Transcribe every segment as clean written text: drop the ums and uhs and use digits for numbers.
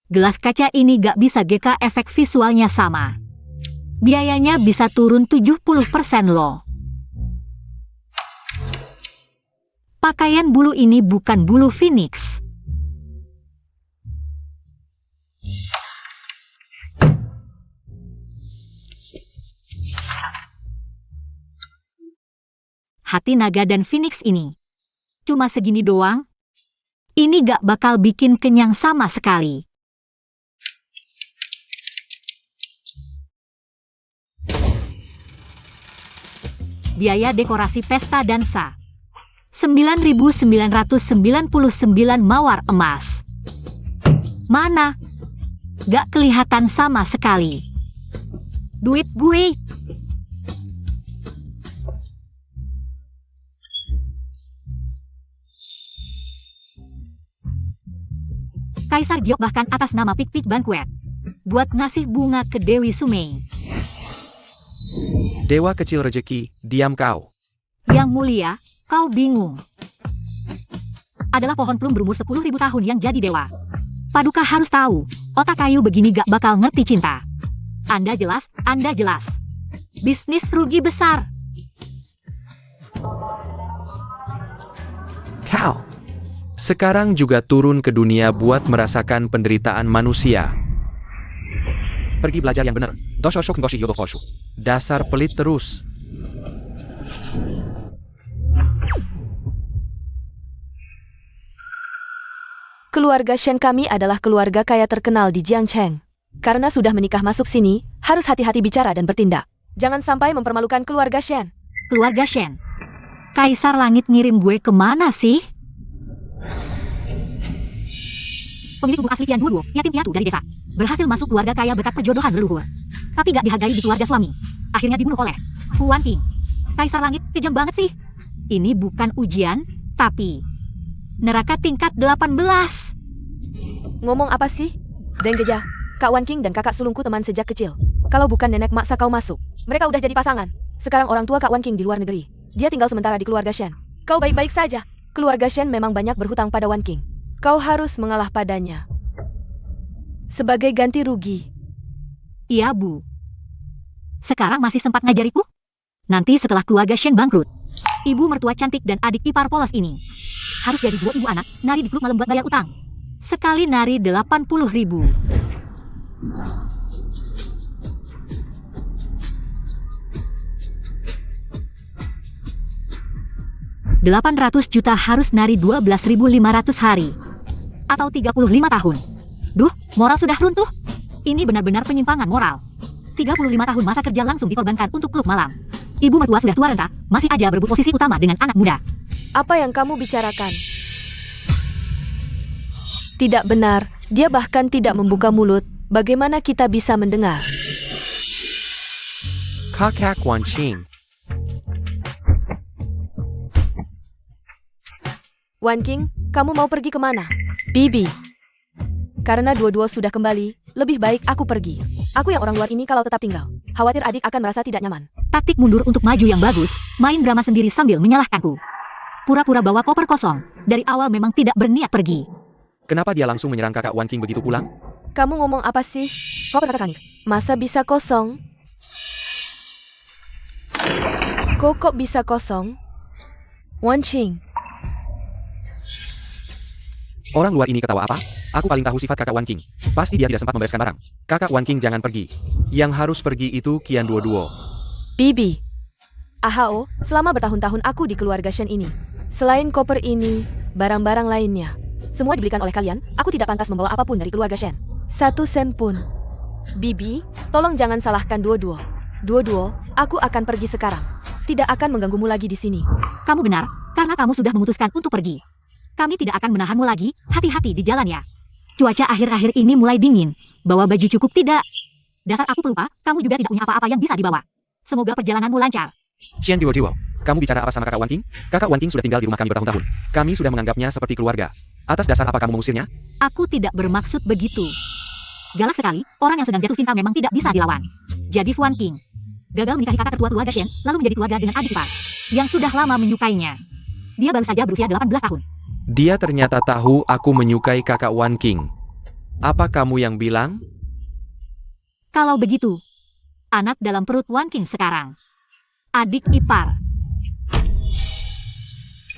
Gelas kaca ini gak bisa GK, efek visualnya sama. Biayanya bisa turun 70% loh. Pakaian bulu ini bukan bulu phoenix. Hati naga dan phoenix ini. Cuma segini doang. Ini gak bakal bikin kenyang sama sekali. Biaya dekorasi pesta dansa 9.999 mawar emas. Mana? Gak kelihatan sama sekali. Duit gue. Kaisar Giok bahkan atas nama Pik-Pik Banquet buat ngasih bunga ke Dewi Sumei. Dewa kecil rejeki, diam kau. Yang mulia, kau bingung. Adalah pohon plum berumur 10.000 tahun yang jadi dewa. Paduka harus tahu, otak kayu begini gak bakal ngerti cinta. Anda jelas. Bisnis rugi besar. Kau. Sekarang juga turun ke dunia buat merasakan penderitaan manusia. Pergi belajar yang benar. Dasar pelit terus. Keluarga Shen kami adalah keluarga kaya terkenal di Jiangcheng. Karena sudah menikah masuk sini, harus hati-hati bicara dan bertindak. Jangan sampai mempermalukan keluarga Shen. Keluarga Shen. Kaisar Langit ngirim gue kemana sih? Pemilik buku asli Tian Duo, yatim piatu dari desa. Berhasil masuk keluarga kaya berkat perjodohan leluhur. Tapi gak dihargai di keluarga suami. Akhirnya dibunuh oleh Huan Qing. Kaisar Langit, kejam banget sih. Ini bukan ujian, tapi neraka tingkat 18. Ngomong apa sih? Deng Gejah, Kak Wan Qing dan kakak sulungku teman sejak kecil. Kalau bukan nenek maksa kau masuk. Mereka udah jadi pasangan. Sekarang orang tua Kak Wan Qing di luar negeri. Dia tinggal sementara di keluarga Shen. Kau baik-baik saja. Keluarga Shen memang banyak berhutang pada Wan Qing. Kau harus mengalah padanya. Sebagai ganti rugi. Iya, Bu. Sekarang masih sempat ngajariku? Nanti setelah keluarga Shen bangkrut, ibu mertua cantik dan adik ipar polos ini harus jadi 2 ibu anak, nari di klub malam buat bayar utang. Sekali nari 80.000. $800 juta harus nari 12.500 hari. Atau 35 tahun. Duh, moral sudah runtuh. Ini benar-benar penyimpangan moral. 35 tahun masa kerja langsung dikorbankan untuk klub malam. Ibu mertua sudah tua renta, masih aja berebut posisi utama dengan anak muda. Apa yang kamu bicarakan? Tidak benar, dia bahkan tidak membuka mulut. Bagaimana kita bisa mendengar? Kakak Wan Qing. Wan Qing, kamu mau pergi kemana? Bibi. Karena dua-dua sudah kembali, lebih baik aku pergi. Aku yang orang luar ini kalau tetap tinggal, khawatir adik akan merasa tidak nyaman. Taktik mundur untuk maju yang bagus, main drama sendiri sambil menyalahkanku. Pura-pura bawa koper kosong, dari awal memang tidak berniat pergi. Kenapa dia langsung menyerang kakak Wan Qing begitu pulang? Kamu ngomong apa sih? Koper kakak Kanif. Masa bisa kosong? Kok bisa kosong? Wan Qing. Orang luar ini ketawa apa? Aku paling tahu sifat kakak Wan Qing. Pasti dia tidak sempat membereskan barang. Kakak Wan Qing jangan pergi. Yang harus pergi itu Qian Duo. Bibi. Ahao, selama bertahun-tahun aku di keluarga Shen ini. Selain koper ini, barang-barang lainnya. Semua dibelikan oleh kalian, aku tidak pantas membawa apapun dari keluarga Shen. 1 sen pun. Bibi, tolong jangan salahkan Duo. Duo, aku akan pergi sekarang. Tidak akan mengganggumu lagi di sini. Kamu benar, karena kamu sudah memutuskan untuk pergi. Kami tidak akan menahanmu lagi, hati-hati di jalan ya. Cuaca akhir-akhir ini mulai dingin. Bawa baju cukup tidak? Dasar aku pelupa, kamu juga tidak punya apa-apa yang bisa dibawa. Semoga perjalananmu lancar. Qian Duo, kamu bicara apa sama kakak Wan Qing? Kakak Wan Qing sudah tinggal di rumah kami bertahun-tahun. Kami sudah menganggapnya seperti keluarga. Atas dasar apa kamu mengusirnya? Aku tidak bermaksud begitu. Galak sekali, orang yang sedang jatuh cinta memang tidak bisa dilawan. Jadi Wan Qing gagal menikahi kakak tertua keluarga Shen, lalu menjadi keluarga dengan adik ipar yang sudah lama menyukainya. Dia baru saja berusia 18 tahun. Dia ternyata tahu aku menyukai kakak Wan Qing. Apa kamu yang bilang? Kalau begitu, anak dalam perut Wan King sekarang. Adik ipar.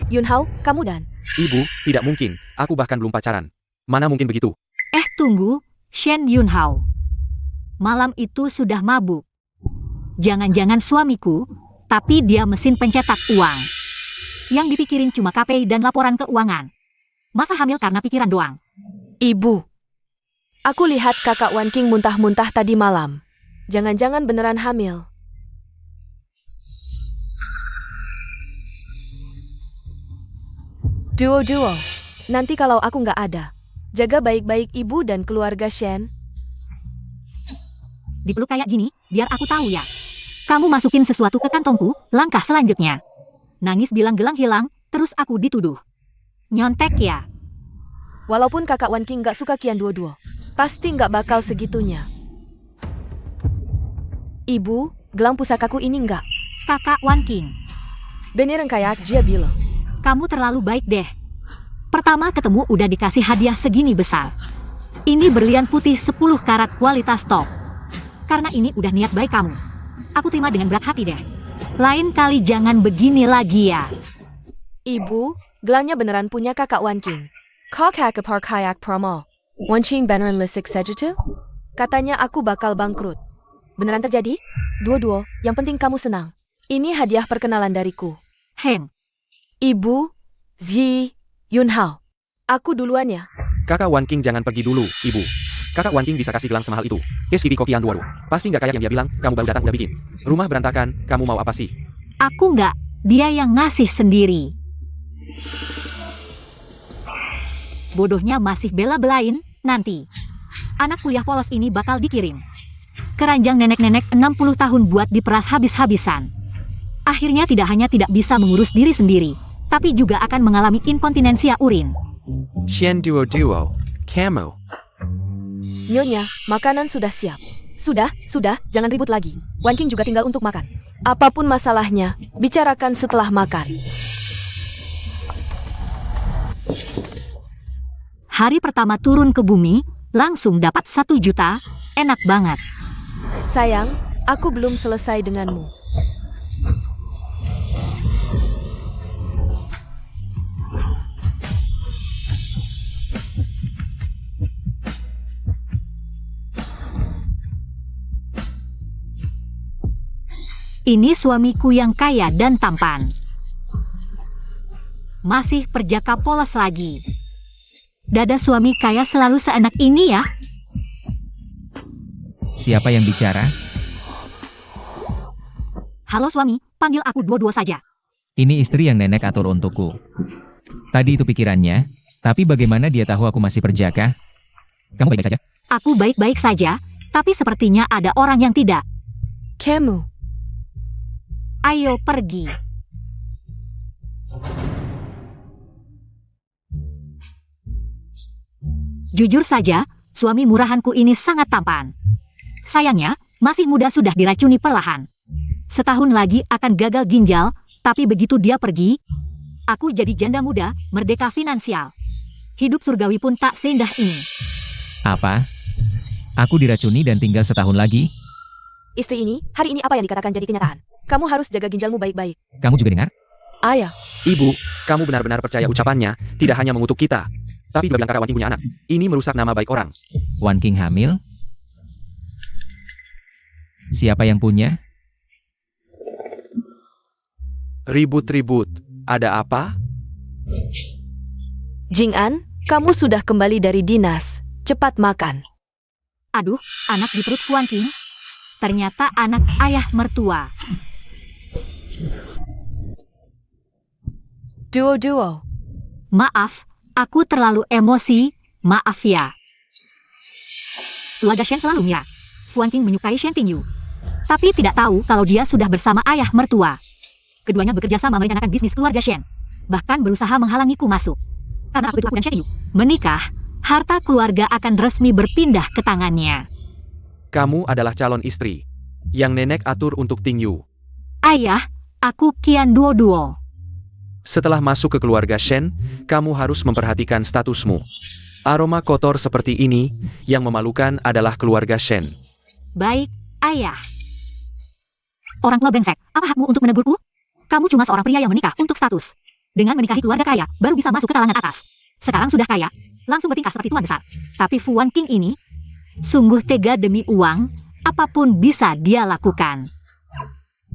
Yunhao, kamu dan... Ibu, tidak mungkin. Aku bahkan belum pacaran. Mana mungkin begitu? Tunggu, Shen Yunhao. Malam itu sudah mabuk. Jangan-jangan suamiku, tapi dia mesin pencetak uang. Yang dipikirin cuma KPI dan laporan keuangan. Masa hamil karena pikiran doang? Ibu. Aku lihat kakak Wan King muntah-muntah tadi malam. Jangan-jangan beneran hamil. Duo. Nanti kalau aku nggak ada, jaga baik-baik ibu dan keluarga Shen. Dipeluk kayak gini, biar aku tahu ya. Kamu masukin sesuatu ke kantongku, langkah selanjutnya. Nangis bilang gelang hilang, terus aku dituduh. Nyontek ya. Walaupun kakak Wan King nggak suka Qian Duo, pasti nggak bakal segitunya. Ibu, gelang pusakaku ini nggak. Kakak Wan King, Beneran kayak dia bilang. kamu terlalu baik deh. Pertama ketemu udah dikasih hadiah segini besar. Ini berlian putih 10 karat kualitas top. Karena ini udah niat baik kamu. Aku terima dengan berat hati deh. Lain kali jangan begini lagi ya. Ibu, gelangnya beneran punya kakak Wan King. Kok kayak kayak promo. Wan King beneran lisik saja tuh? Katanya aku bakal bangkrut. Beneran terjadi? Duo, yang penting kamu senang. Ini hadiah perkenalan dariku. Heng, Ibu, Zi, Yunhao. Aku duluan ya. Kakak Wan King jangan pergi dulu, Ibu. Kakak Wan King bisa kasih gelang semahal itu. SPB Kokian Duo. Pasti nggak kayak yang dia bilang, kamu baru datang udah bikin. Rumah berantakan, kamu mau apa sih? aku nggak. Dia yang ngasih sendiri. Bodohnya masih bela-belain, nanti. Anak kuliah polos ini bakal dikirim. Keranjang nenek-nenek 60 tahun buat diperas habis-habisan. Akhirnya tidak hanya tidak bisa mengurus diri sendiri, tapi juga akan mengalami inkontinensia urin. Shen Duo, kamu. Nyonya, makanan sudah siap. Sudah, jangan ribut lagi. Wan King juga tinggal untuk makan. Apapun masalahnya, bicarakan setelah makan. Hari pertama turun ke bumi, langsung dapat 1 juta, enak banget. Sayang, aku belum selesai denganmu. Ini suamiku yang kaya dan tampan. Masih perjaka polos lagi. Dada suami kaya selalu seenak ini ya. Siapa yang bicara? Halo suami, panggil aku Duo saja. Ini istri yang nenek atur untukku. Tadi itu pikirannya, tapi bagaimana dia tahu aku masih perjaka? Kamu baik-baik saja? Aku baik-baik saja, tapi sepertinya ada orang yang tidak. Kamu. Ayo pergi. Jujur saja, suami murahanku ini sangat tampan. Sayangnya, masih muda sudah diracuni perlahan. Setahun lagi akan gagal ginjal, tapi begitu dia pergi, aku jadi janda muda, merdeka finansial. Hidup surgawi pun tak seindah ini. Apa? Aku diracuni dan tinggal setahun lagi? Istri ini, hari ini apa yang dikatakan jadi kenyataan. Kamu harus jaga ginjalmu baik-baik. Kamu juga dengar? Ayah. Ibu, kamu benar-benar percaya ucapannya, tidak hanya mengutuk kita. Tapi juga bilang kakak Wan King punya anak. Ini merusak nama baik orang. Wan King hamil? Siapa yang punya? Ribut-ribut, ada apa? Jing'an, kamu sudah kembali dari dinas. Cepat makan. Aduh, anak di perut Wan King. Ternyata anak ayah mertua. Duo. Maaf, aku terlalu emosi, maaf ya. Keluarga Shen selalu mengira Wan King menyukai Shen Tingyu. Tapi tidak tahu kalau dia sudah bersama ayah mertua. Keduanya bekerja sama merencanakan bisnis keluarga Shen. Bahkan berusaha menghalangiku masuk. Karena aku itu dan Shen Tingyu menikah, harta keluarga akan resmi berpindah ke tangannya. Kamu adalah calon istri yang nenek atur untuk Tingyu. Ayah, aku Qian Duo. Setelah masuk ke keluarga Shen, kamu harus memperhatikan statusmu. Aroma kotor seperti ini, yang memalukan adalah keluarga Shen. Baik, ayah. Orang tua brengsek, apa hakmu untuk menegurku? Kamu cuma seorang pria yang menikah untuk status. Dengan menikahi keluarga kaya, baru bisa masuk ke kalangan atas. Sekarang sudah kaya, langsung bertingkah seperti tuan besar. Tapi Fu Wanqing ini, sungguh tega demi uang, apapun bisa dia lakukan.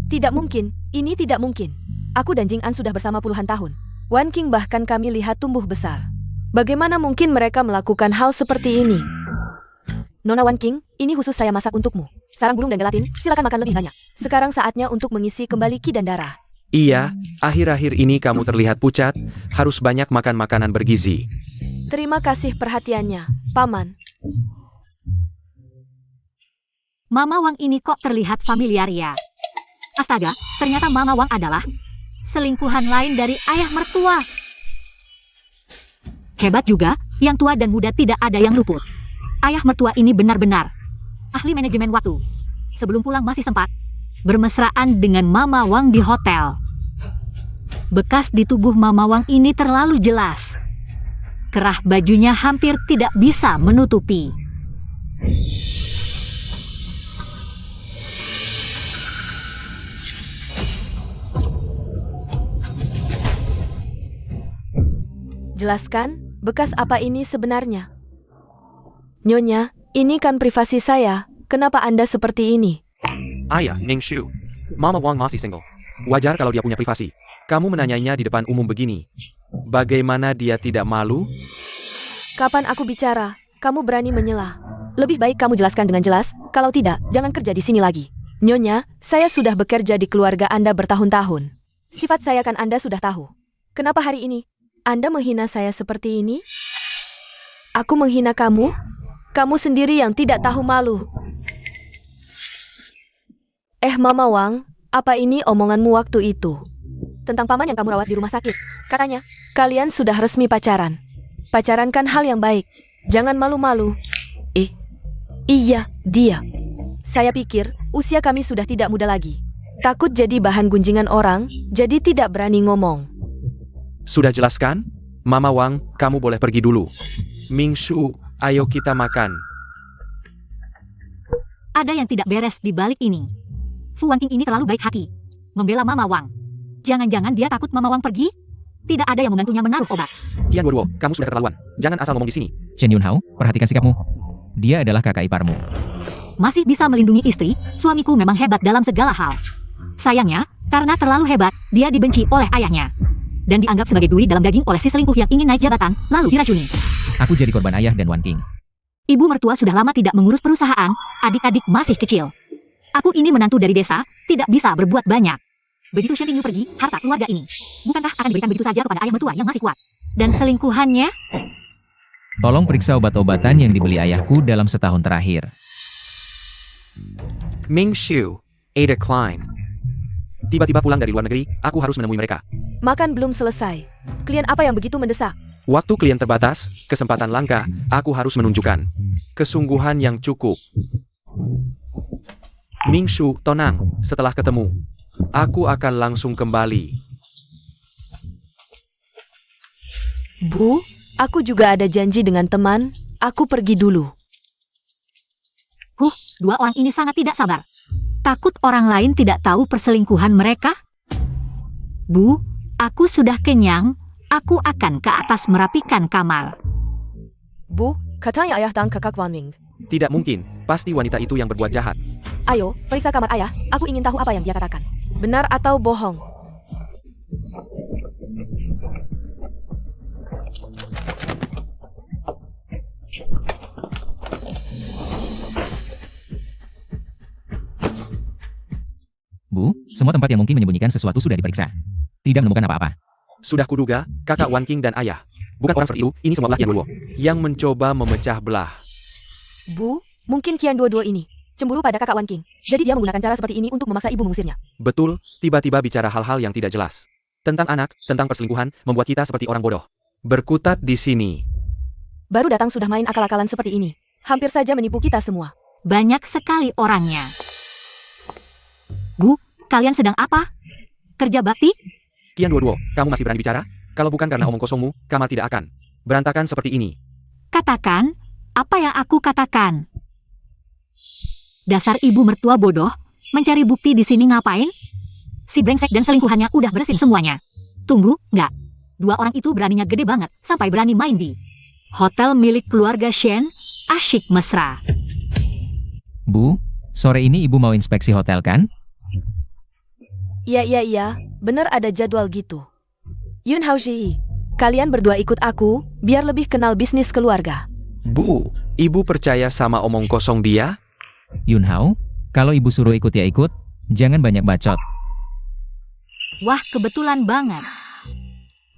Tidak mungkin, ini tidak mungkin. Aku dan Jing An sudah bersama puluhan tahun. Wan King bahkan kami lihat tumbuh besar. Bagaimana mungkin mereka melakukan hal seperti ini? Nona Wan King, ini khusus saya masak untukmu. Sarang burung dan gelatin, silakan makan lebih banyak. Sekarang saatnya untuk mengisi kembali ki dan darah. Iya, akhir-akhir ini kamu terlihat pucat, harus banyak makan makanan bergizi. Terima kasih perhatiannya, Paman. Mama Wang ini kok terlihat familiar ya? Astaga, ternyata Mama Wang adalah selingkuhan lain dari ayah mertua. Hebat juga, yang tua dan muda tidak ada yang luput. Ayah mertua ini benar-benar ahli manajemen waktu. Sebelum pulang masih sempat bermesraan dengan Mama Wang di hotel. Bekas di tubuh Mama Wang ini terlalu jelas. Kerah bajunya hampir tidak bisa menutupi. Jelaskan, bekas apa ini sebenarnya? Nyonya, ini kan privasi saya. Kenapa Anda seperti ini? Ayah, Ning Shu. Mama Wang masih single. Wajar kalau dia punya privasi. Kamu menanyainya di depan umum begini. Bagaimana dia tidak malu? Kapan aku bicara, kamu berani menyela. Lebih baik kamu jelaskan dengan jelas, kalau tidak, jangan kerja di sini lagi. Nyonya, saya sudah bekerja di keluarga Anda bertahun-tahun. Sifat saya kan Anda sudah tahu. Kenapa hari ini Anda menghina saya seperti ini? Aku menghina kamu? Kamu sendiri yang tidak tahu malu. Mama Wang, apa ini omonganmu waktu itu? Tentang paman yang kamu rawat di rumah sakit. Katanya, kalian sudah resmi pacaran. Pacaran kan hal yang baik. Jangan malu-malu. Iya, dia. Saya pikir, usia kami sudah tidak muda lagi. Takut jadi bahan gunjingan orang, jadi tidak berani ngomong. Sudah jelaskan? Mama Wang, kamu boleh pergi dulu. Ming Shu, ayo kita makan. Ada yang tidak beres di balik ini. Fu Wanqing ini terlalu baik hati. Membela Mama Wang. Jangan-jangan dia takut Mama Wang pergi? Tidak ada yang membantunya menaruh obat. Kian Duo, kamu sudah keterlaluan. Jangan asal ngomong di sini. Chen Yunhao, perhatikan sikapmu. Dia adalah kakak iparmu. Masih bisa melindungi istri, suamiku memang hebat dalam segala hal. Sayangnya, karena terlalu hebat, dia dibenci oleh ayahnya. Dan dianggap sebagai duri dalam daging oleh si selingkuh yang ingin naik jabatan, lalu diracuni. Aku jadi korban ayah dan Wan King. Ibu mertua sudah lama tidak mengurus perusahaan, adik-adik masih kecil. Aku ini menantu dari desa, tidak bisa berbuat banyak. Begitu Shen Yunyu pergi, harta keluarga ini bukankah akan diberikan begitu saja kepada ayah mertua yang masih kuat? Dan selingkuhannya? Tolong periksa obat-obatan yang dibeli ayahku dalam setahun terakhir. Ming Shu, Ada Klein. Tiba-tiba pulang dari luar negeri, aku harus menemui mereka. Makan belum selesai. Klien apa yang begitu mendesak? Waktu klien terbatas, kesempatan langka, aku harus menunjukkan kesungguhan yang cukup. Ming Shu, tenang, setelah ketemu, aku akan langsung kembali. Bu, aku juga ada janji dengan teman, aku pergi dulu. Dua orang ini sangat tidak sabar. Takut orang lain tidak tahu perselingkuhan mereka? Bu, aku sudah kenyang, aku akan ke atas merapikan kamar. Bu, katanya ayah dan kakak Wan Ming. Tidak mungkin, pasti wanita itu yang berbuat jahat. Ayo, periksa kamar ayah, aku ingin tahu apa yang dia katakan. Benar atau bohong? Bu, semua tempat yang mungkin menyembunyikan sesuatu sudah diperiksa. Tidak menemukan apa-apa. Sudah kuduga, kakak Wan King dan ayah. Bukan orang seperti itu, ini semua belah Kian Duo yang mencoba memecah belah. Bu, mungkin Kian Duo ini cemburu pada kakak Wan King. Jadi dia menggunakan cara seperti ini untuk memaksa ibu mengusirnya. Betul, tiba-tiba bicara hal-hal yang tidak jelas. Tentang anak, tentang perselingkuhan, membuat kita seperti orang bodoh. Berkutat di sini. Baru datang sudah main akal-akalan seperti ini. Hampir saja menipu kita semua. Banyak sekali orangnya. Bu, kalian sedang apa? Kerja bakti? Kian Duo, kamu masih berani bicara? Kalau bukan karena omong kosongmu, Kamal tidak akan berantakan seperti ini. Katakan, apa yang aku katakan? Dasar ibu mertua bodoh, mencari bukti di sini ngapain? Si brengsek dan selingkuhannya udah bersin semuanya. Tunggu, nggak. Dua orang itu beraninya gede banget, sampai berani main di hotel milik keluarga Shen, asyik mesra. Bu, sore ini ibu mau inspeksi hotel kan? Iya, bener ada jadwal gitu. Yun Haoshi, kalian berdua ikut aku, biar lebih kenal bisnis keluarga. Bu, ibu percaya sama omong kosong dia? Yunhao, kalau ibu suruh ikut ya ikut, jangan banyak bacot. Wah, kebetulan banget.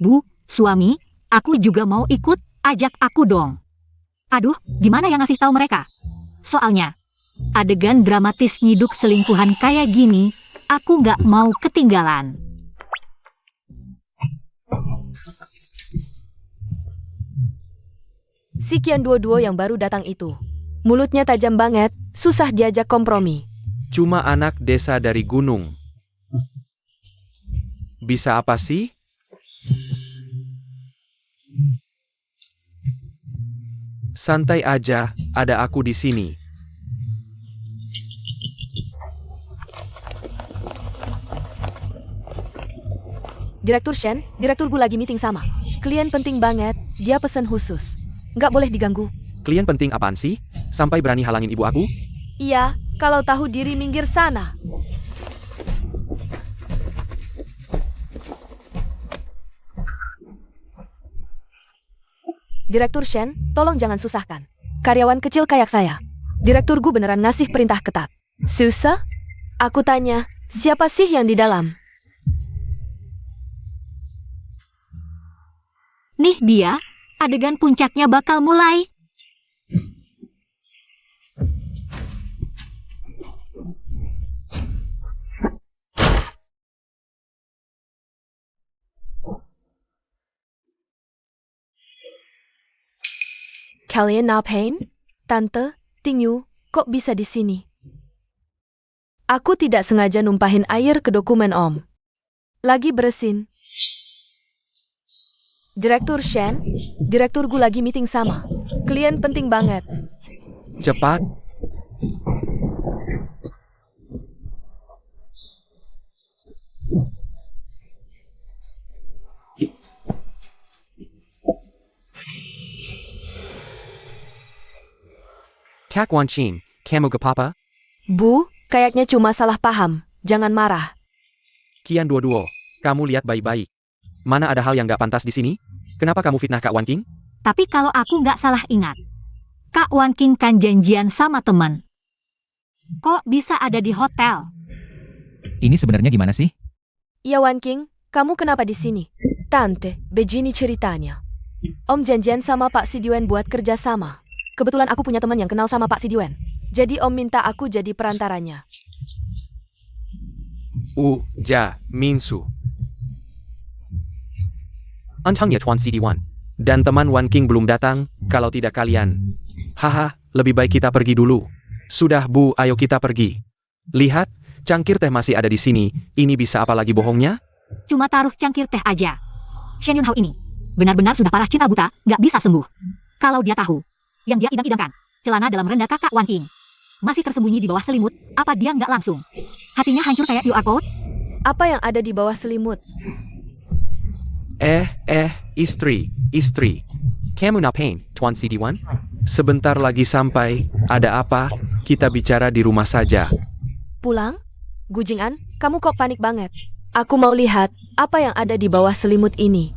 Bu, suami, aku juga mau ikut, ajak aku dong. Aduh, gimana yang ngasih tahu mereka? Soalnya, adegan dramatis nyiduk selingkuhan kayak gini, aku nggak mau ketinggalan. Si Qian Duo yang baru datang itu. Mulutnya tajam banget, susah diajak kompromi. Cuma anak desa dari gunung. Bisa apa sih? Santai aja, ada aku di sini. Direktur Shen, direktur gue lagi meeting sama. Klien penting banget, dia pesan khusus. Nggak boleh diganggu. Klien penting apaan sih? Sampai berani halangin ibu aku? Iya, kalau tahu diri minggir sana. Direktur Shen, tolong jangan susahkan. Karyawan kecil kayak saya. Direktur gue beneran ngasih perintah ketat. Susah? Aku tanya, siapa sih yang di dalam? Nih dia, adegan puncaknya bakal mulai. Kalian ngapain? Tante, Tingyu, kok bisa di sini? Aku tidak sengaja numpahin air ke dokumen Om. Lagi bersin. Direktur Shen, direktur gue lagi meeting sama. Klien penting banget. Cepat. Kak Wanchin, kamu ke papa? Bu, kayaknya cuma salah paham. Jangan marah. Qian Duo, kamu lihat baik-baik. Mana ada hal yang gak pantas di sini? Kenapa kamu fitnah Kak Wan King? Tapi kalau aku nggak salah ingat, Kak Wan King kan janjian sama teman. Kok bisa ada di hotel? Ini sebenarnya gimana sih? Iya Wan King, kamu kenapa di sini? Tante, begini ceritanya. Om janjian sama Pak Siduen buat kerja sama. Kebetulan aku punya teman yang kenal sama Pak Siduen. Jadi Om minta aku jadi perantaranya. Minsu. Antang ya Tuan CD1. Dan teman Wan King belum datang, kalau tidak kalian. Haha, lebih baik kita pergi dulu. Sudah Bu, ayo kita pergi. Lihat, cangkir teh masih ada di sini, ini bisa apa lagi bohongnya? Cuma taruh cangkir teh aja. Shen Yunhao ini, benar-benar sudah parah cinta buta, nggak bisa sembuh. Kalau dia tahu, yang dia idam-idamkan, celana dalam rendah kakak Wan King, masih tersembunyi di bawah selimut, apa dia nggak langsung? Hatinya hancur kayak QR code? Apa yang ada di bawah selimut? Istri. Kamu ngapain, Tuan CD1? Sebentar lagi sampai, ada apa? Kita bicara di rumah saja. Pulang? Gujingan, kamu kok panik banget? Aku mau lihat, apa yang ada di bawah selimut ini.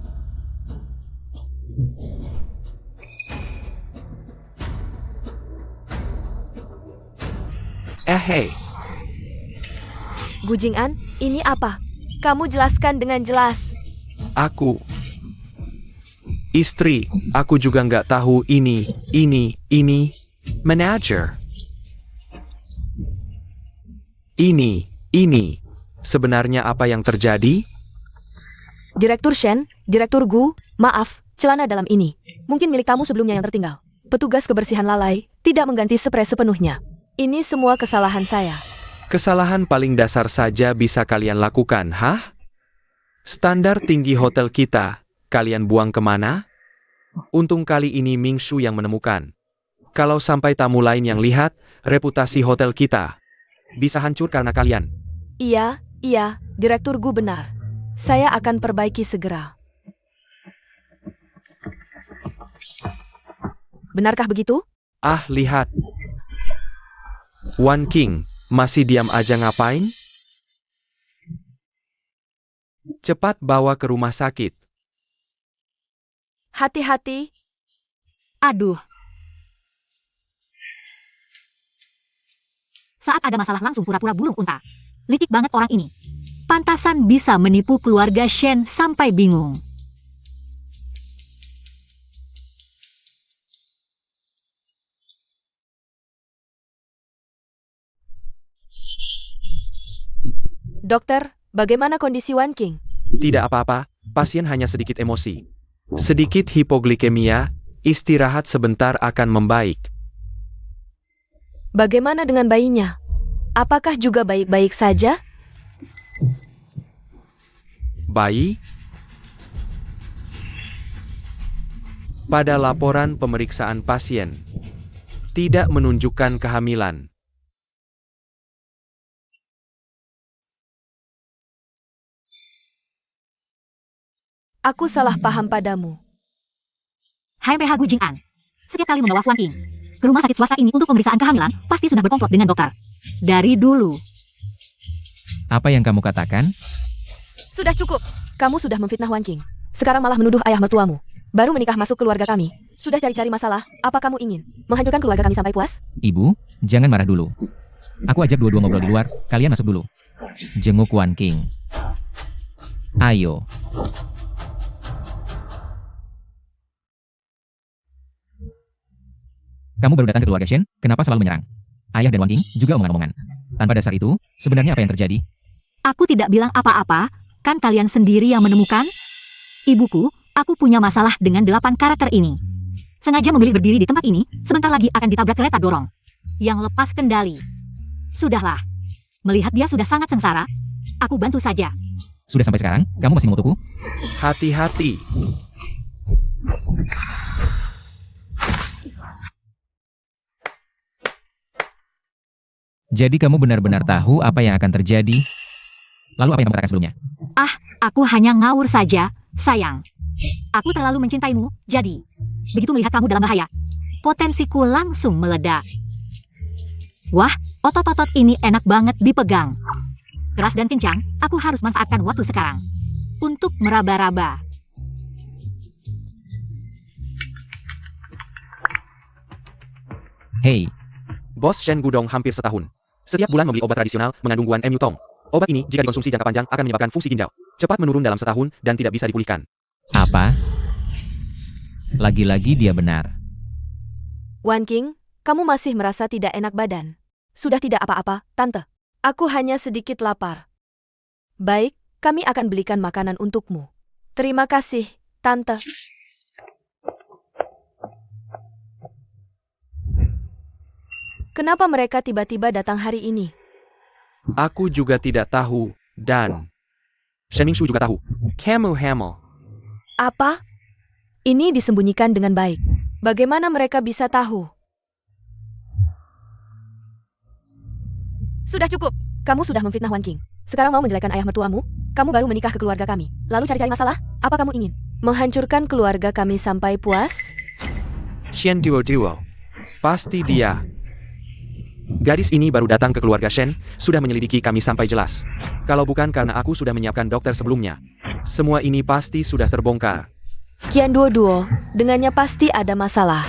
Hei. Gujingan, ini apa? Kamu jelaskan dengan jelas. Aku. Istri, aku juga nggak tahu ini. Manager. Ini. Sebenarnya apa yang terjadi? Direktur Shen, direktur Gu, maaf, celana dalam ini. Mungkin milik kamu sebelumnya yang tertinggal. Petugas kebersihan lalai, tidak mengganti spray sepenuhnya. Ini semua kesalahan saya. Kesalahan paling dasar saja bisa kalian lakukan, hah? Standar tinggi hotel kita, kalian buang kemana? Untung kali ini Ming Shu yang menemukan. Kalau sampai tamu lain yang lihat, reputasi hotel kita bisa hancur karena kalian. Iya, Direktur Gu benar. Saya akan perbaiki segera. Benarkah begitu? Ah, lihat. Wan King, masih diam aja ngapain? Cepat bawa ke rumah sakit. Hati-hati. Aduh. Saat ada masalah langsung pura-pura burung unta. Licik banget orang ini. Pantasan bisa menipu keluarga Shen sampai bingung. Dokter, bagaimana kondisi Wan King? Tidak apa-apa, pasien hanya sedikit emosi. Sedikit hipoglikemia, istirahat sebentar akan membaik. Bagaimana dengan bayinya? Apakah juga baik-baik saja? Bayi? Pada laporan pemeriksaan pasien, tidak menunjukkan kehamilan. Aku salah paham padamu. HMPH Gu Jing'an. Setiap kali membawa Wan King ke rumah sakit swasta ini untuk pemeriksaan kehamilan, pasti sudah berkomplot dengan dokter. Dari dulu. Apa yang kamu katakan? Sudah cukup. Kamu sudah memfitnah Wan King. Sekarang malah menuduh ayah mertuamu. Baru menikah masuk keluarga kami. Sudah cari-cari masalah. Apa kamu ingin menghancurkan keluarga kami sampai puas? Ibu, jangan marah dulu. Aku ajak dua-dua ngobrol di luar, kalian masuk dulu. Jenguk Wan King. Ayo. Kamu baru datang ke keluarga Shen, kenapa selalu menyerang? Ayah dan Wan King juga omong-omongan. Tanpa dasar itu, sebenarnya apa yang terjadi? Aku tidak bilang apa-apa, kan kalian sendiri yang menemukan? Ibuku, aku punya masalah dengan 8 karakter ini. Sengaja memilih berdiri di tempat ini, sebentar lagi akan ditabrak kereta dorong. Yang lepas kendali. Sudahlah. Melihat dia sudah sangat sengsara, aku bantu saja. Sudah sampai sekarang, kamu masih mengutukku? Hati-hati. Jadi kamu benar-benar tahu apa yang akan terjadi? Lalu apa yang kamu katakan sebelumnya? Aku hanya ngawur saja, sayang. Aku terlalu mencintaimu, jadi begitu melihat kamu dalam bahaya, potensiku langsung meledak. Wah, otot-otot ini enak banget dipegang. Keras dan kencang, aku harus manfaatkan waktu sekarang untuk meraba-raba. Hei, Bos Shen Gudong hampir setahun. Setiap bulan membeli obat tradisional mengandung guan mu tong. Obat ini jika dikonsumsi jangka panjang akan menyebabkan fungsi ginjal cepat menurun dalam setahun dan tidak bisa dipulihkan. apa? Lagi-lagi dia benar. Wan King, kamu masih merasa tidak enak badan. Sudah tidak apa-apa, Tante. Aku hanya sedikit lapar. Baik, kami akan belikan makanan untukmu. Terima kasih, Tante. Kenapa mereka tiba-tiba datang hari ini? Aku juga tidak tahu, dan Shen Ming Shu juga tahu. Kamu hamil. Apa? Ini disembunyikan dengan baik. Bagaimana mereka bisa tahu? Sudah cukup. Kamu sudah memfitnah Wan King. Sekarang mau menjelekkan ayah mertuamu? Kamu baru menikah ke keluarga kami. Lalu cari-cari masalah? Apa kamu ingin menghancurkan keluarga kami sampai puas? Shen Duo. Pasti dia. Gadis ini baru datang ke keluarga Shen, sudah menyelidiki kami sampai jelas. Kalau bukan karena aku sudah menyiapkan dokter sebelumnya, semua ini pasti sudah terbongkar. Qian Duo, dengannya pasti ada masalah.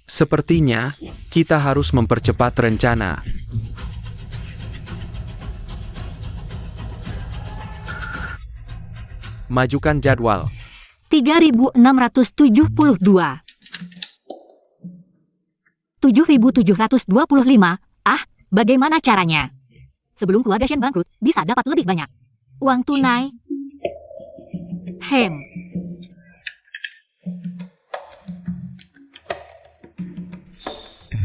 Sepertinya, kita harus mempercepat rencana. Majukan jadwal. 3672. 7725. Bagaimana caranya? Sebelum keluarga Shen bangkrut, bisa dapat lebih banyak uang tunai.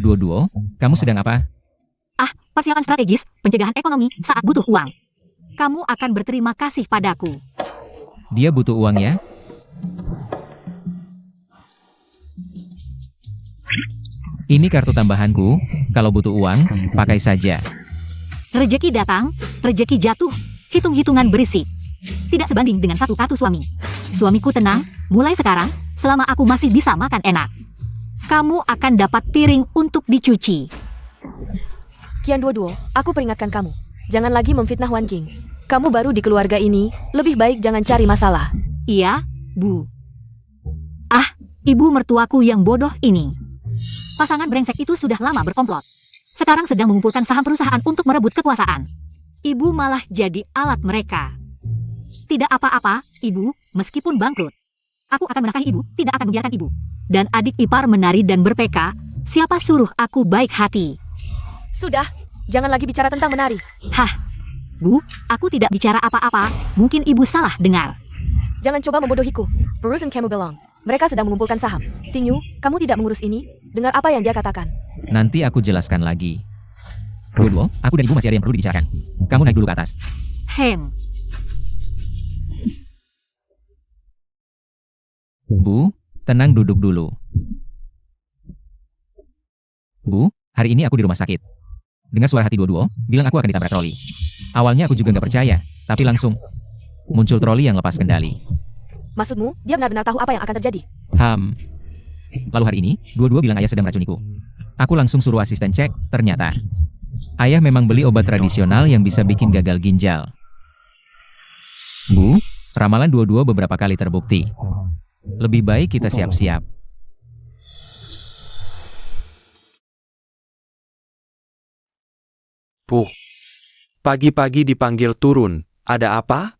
Duo-duo, kamu sedang apa? Persiapan strategis, pencegahan ekonomi saat butuh uang. Kamu akan berterima kasih padaku. Dia butuh uang ya? Ini kartu tambahanku, kalau butuh uang, pakai saja. Rejeki datang, rejeki jatuh, hitung-hitungan berisik. Tidak sebanding dengan satu kartu suami. Suamiku tenang, mulai sekarang, selama aku masih bisa makan enak. Kamu akan dapat piring untuk dicuci. Kian Duo, aku peringatkan kamu. Jangan lagi memfitnah Wan King. Kamu baru di keluarga ini, lebih baik jangan cari masalah. Iya, Bu. Ah, ibu mertuaku yang bodoh ini. Pasangan brengsek itu sudah lama berkomplot. Sekarang sedang mengumpulkan saham perusahaan untuk merebut kekuasaan. Ibu malah jadi alat mereka. Tidak apa-apa, Ibu, meskipun bangkrut. Aku akan menafkahi Ibu, tidak akan membiarkan Ibu. Dan adik ipar menari dan berpeka, siapa suruh aku baik hati? Sudah, jangan lagi bicara tentang menari. Hah, Bu, aku tidak bicara apa-apa, mungkin Ibu salah dengar. Jangan coba membodohiku. Perusahaan kamu belong. Mereka sedang mengumpulkan saham. Tingyu, kamu tidak mengurus ini? Dengar apa yang dia katakan. Nanti aku jelaskan lagi. Duo, aku dan ibu masih ada yang perlu dibicarakan. Kamu naik dulu ke atas. Bu, tenang duduk dulu. Bu, hari ini aku di rumah sakit. Dengar suara hati Duo, bilang aku akan ditabrak troli. Awalnya aku juga nggak percaya, tapi langsung muncul troli yang lepas kendali. Maksudmu, dia benar-benar tahu apa yang akan terjadi? Lalu hari ini, Duo bilang ayah sedang meracuniku. Aku langsung suruh asisten cek, ternyata ayah memang beli obat tradisional yang bisa bikin gagal ginjal. Bu, ramalan Duo beberapa kali terbukti. Lebih baik kita siap-siap. Bu, pagi-pagi dipanggil turun, ada apa?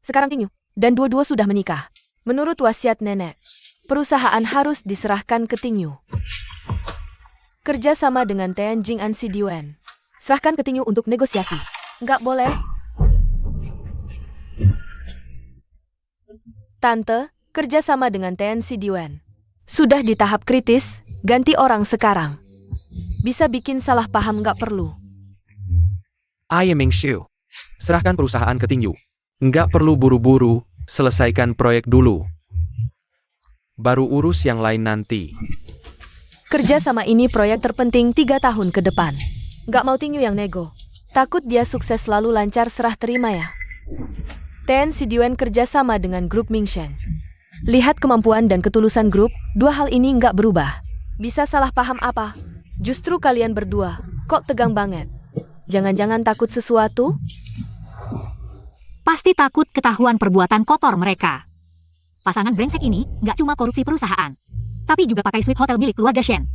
Sekarang Tingyu, dan Duo sudah menikah. Menurut wasiat nenek, perusahaan harus diserahkan ke Tingyu. Kerja sama dengan Tianjing Ansi Diwen. Serahkan ke Tingyu untuk negosiasi. Nggak boleh. Tante, kerja sama dengan Tianjing Diwen. Sudah di tahap kritis, ganti orang sekarang. Bisa bikin salah paham nggak perlu. I am Ming Xiu. Serahkan perusahaan ke Tingyu. Nggak perlu buru-buru, selesaikan proyek dulu. Baru urus yang lain nanti. Kerja sama ini proyek terpenting 3 tahun ke depan. Nggak mau Tingyu yang nego. Takut dia sukses lalu lancar serah terima ya. Ten Sidiwen kerja sama dengan grup Mingsheng. Lihat kemampuan dan ketulusan grup, dua hal ini nggak berubah. Bisa salah paham apa? Justru kalian berdua, kok tegang banget? Jangan-jangan takut sesuatu? Pasti takut ketahuan perbuatan kotor mereka. Pasangan brengsek ini nggak cuma korupsi perusahaan, tapi juga pakai suite hotel milik keluarga Shen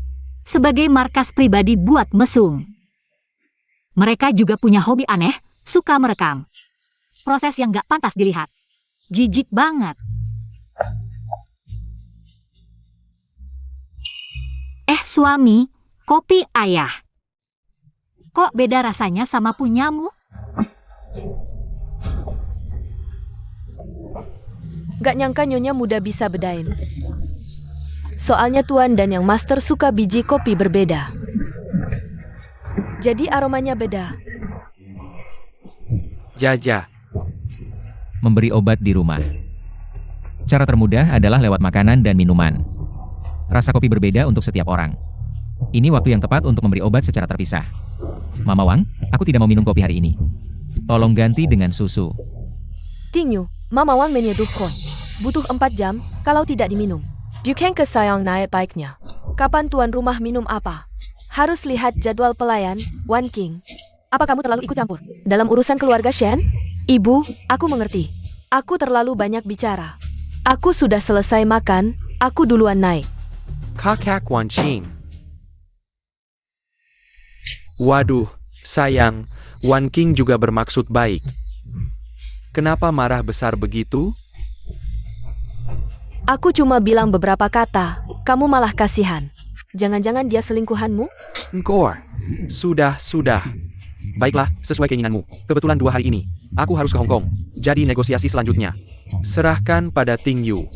sebagai markas pribadi buat mesum. Mereka juga punya hobi aneh, suka merekam. Proses yang nggak pantas dilihat. Jijik banget. Suami, kopi ayah. Kok beda rasanya sama punyamu? Gak nyangka Nyonya muda bisa bedain. Soalnya Tuan dan yang Master suka biji kopi berbeda. Jadi aromanya beda. Jaja. Memberi obat di rumah. Cara termudah adalah lewat makanan dan minuman. Rasa kopi berbeda untuk setiap orang. Ini waktu yang tepat untuk memberi obat secara terpisah. Mama Wang, aku tidak mau minum kopi hari ini. Tolong ganti dengan susu. Tingyu, Mama Wang menyeduhkan. Butuh 4 jam, kalau tidak diminum. Bukan kesayang naik baiknya. Kapan tuan rumah minum apa? Harus lihat jadwal pelayan, Wan King. Apa kamu terlalu ikut campur dalam urusan keluarga Shen? Ibu, aku mengerti. Aku terlalu banyak bicara. Aku sudah selesai makan, aku duluan naik. Kakak Wan Qing. Waduh, sayang, Wan King juga bermaksud baik. Kenapa marah besar begitu? Aku cuma bilang beberapa kata, kamu malah kasihan. Jangan-jangan dia selingkuhanmu? Engkor. Sudah. Baiklah, sesuai keinginanmu. Kebetulan 2 hari ini, aku harus ke Hong Kong. Jadi negosiasi selanjutnya. Serahkan pada Ting Yu.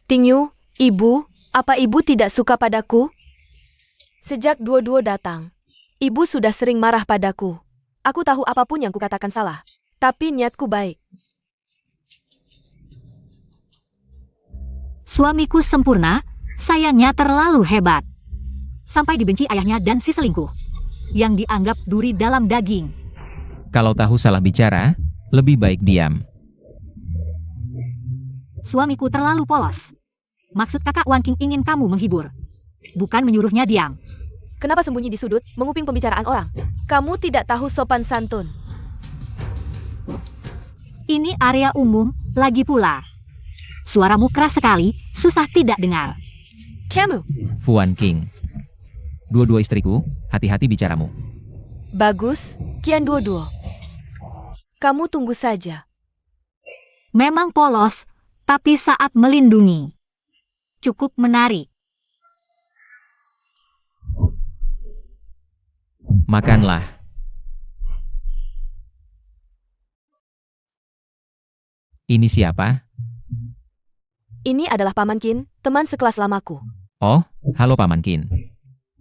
Tingyu, ibu, apa ibu tidak suka padaku? Sejak Duo-Duo datang, ibu sudah sering marah padaku. Aku tahu apapun yang kukatakan salah, tapi niatku baik. Suamiku sempurna, sayangnya terlalu hebat. Sampai dibenci ayahnya dan si selingkuh. Yang dianggap duri dalam daging. Kalau tahu salah bicara, lebih baik diam. Suamiku terlalu polos. Maksud kakak Wan King ingin kamu menghibur. Bukan menyuruhnya diam. Kenapa sembunyi di sudut, menguping pembicaraan orang? Kamu tidak tahu sopan santun. Ini area umum, lagi pula. Suaramu keras sekali, susah tidak dengar. Kamu, Wan King. Dua-dua istriku, hati-hati bicaramu. bagus, Kian Duo-Duo. Kamu tunggu saja. Memang polos, tapi saat melindungi. Cukup menarik. Makanlah. Ini siapa? Ini adalah Paman Qin, teman sekelas lamaku. Oh, halo Paman Qin.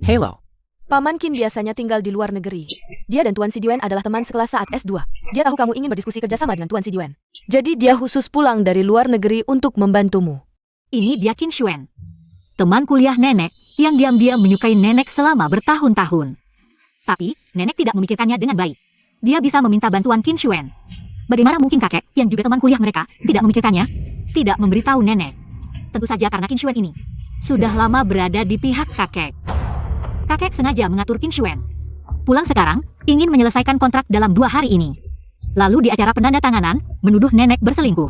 Hello. Paman Qin biasanya tinggal di luar negeri. Dia dan Tuan Siduen adalah teman sekelas saat S2. Dia tahu kamu ingin berdiskusi kerjasama dengan Tuan Siduen. Jadi dia khusus pulang dari luar negeri untuk membantumu. Ini dia Qin Shuen. Teman kuliah nenek, yang diam-diam menyukai nenek selama bertahun-tahun. Tapi, nenek tidak memikirkannya dengan baik. Dia bisa meminta bantuan Qin Shuen. Bagaimana mungkin kakek, yang juga teman kuliah mereka, tidak memikirkannya? Tidak memberitahu nenek. Tentu saja karena Qin Shuen ini sudah lama berada di pihak kakek. Kakek sengaja mengatur Qin Shuen. Pulang sekarang, ingin menyelesaikan kontrak dalam 2 hari ini. Lalu di acara penandatanganan, menuduh nenek berselingkuh.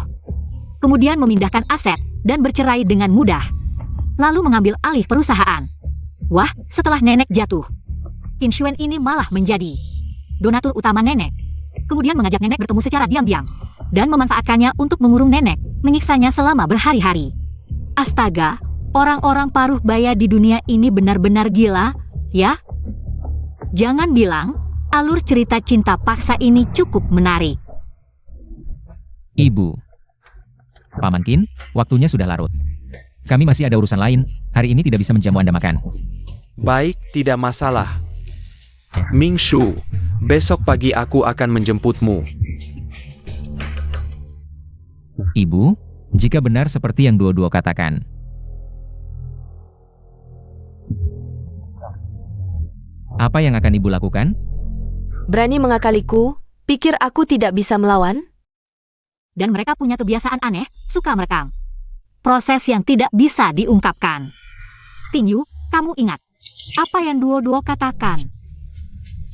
Kemudian memindahkan aset, dan bercerai dengan mudah. Lalu mengambil alih perusahaan. Wah, setelah nenek jatuh, Qin Shuen ini malah menjadi donatur utama nenek. Kemudian mengajak nenek bertemu secara diam-diam. Dan memanfaatkannya untuk mengurung nenek, menyiksanya selama berhari-hari. Astaga, orang-orang paruh baya di dunia ini benar-benar gila, ya? Jangan bilang, alur cerita cinta paksa ini cukup menarik. Ibu. Paman Qin, waktunya sudah larut. Kami masih ada urusan lain, hari ini tidak bisa menjamu Anda makan. Baik, tidak masalah. Ming Shu, besok pagi aku akan menjemputmu. Ibu, jika benar seperti yang Duo-Duo katakan. Apa yang akan ibu lakukan? Berani mengakaliku, pikir aku tidak bisa melawan? Dan mereka punya kebiasaan aneh, suka merekam. Proses yang tidak bisa diungkapkan. Tingyu, kamu ingat apa yang Duo-Duo katakan?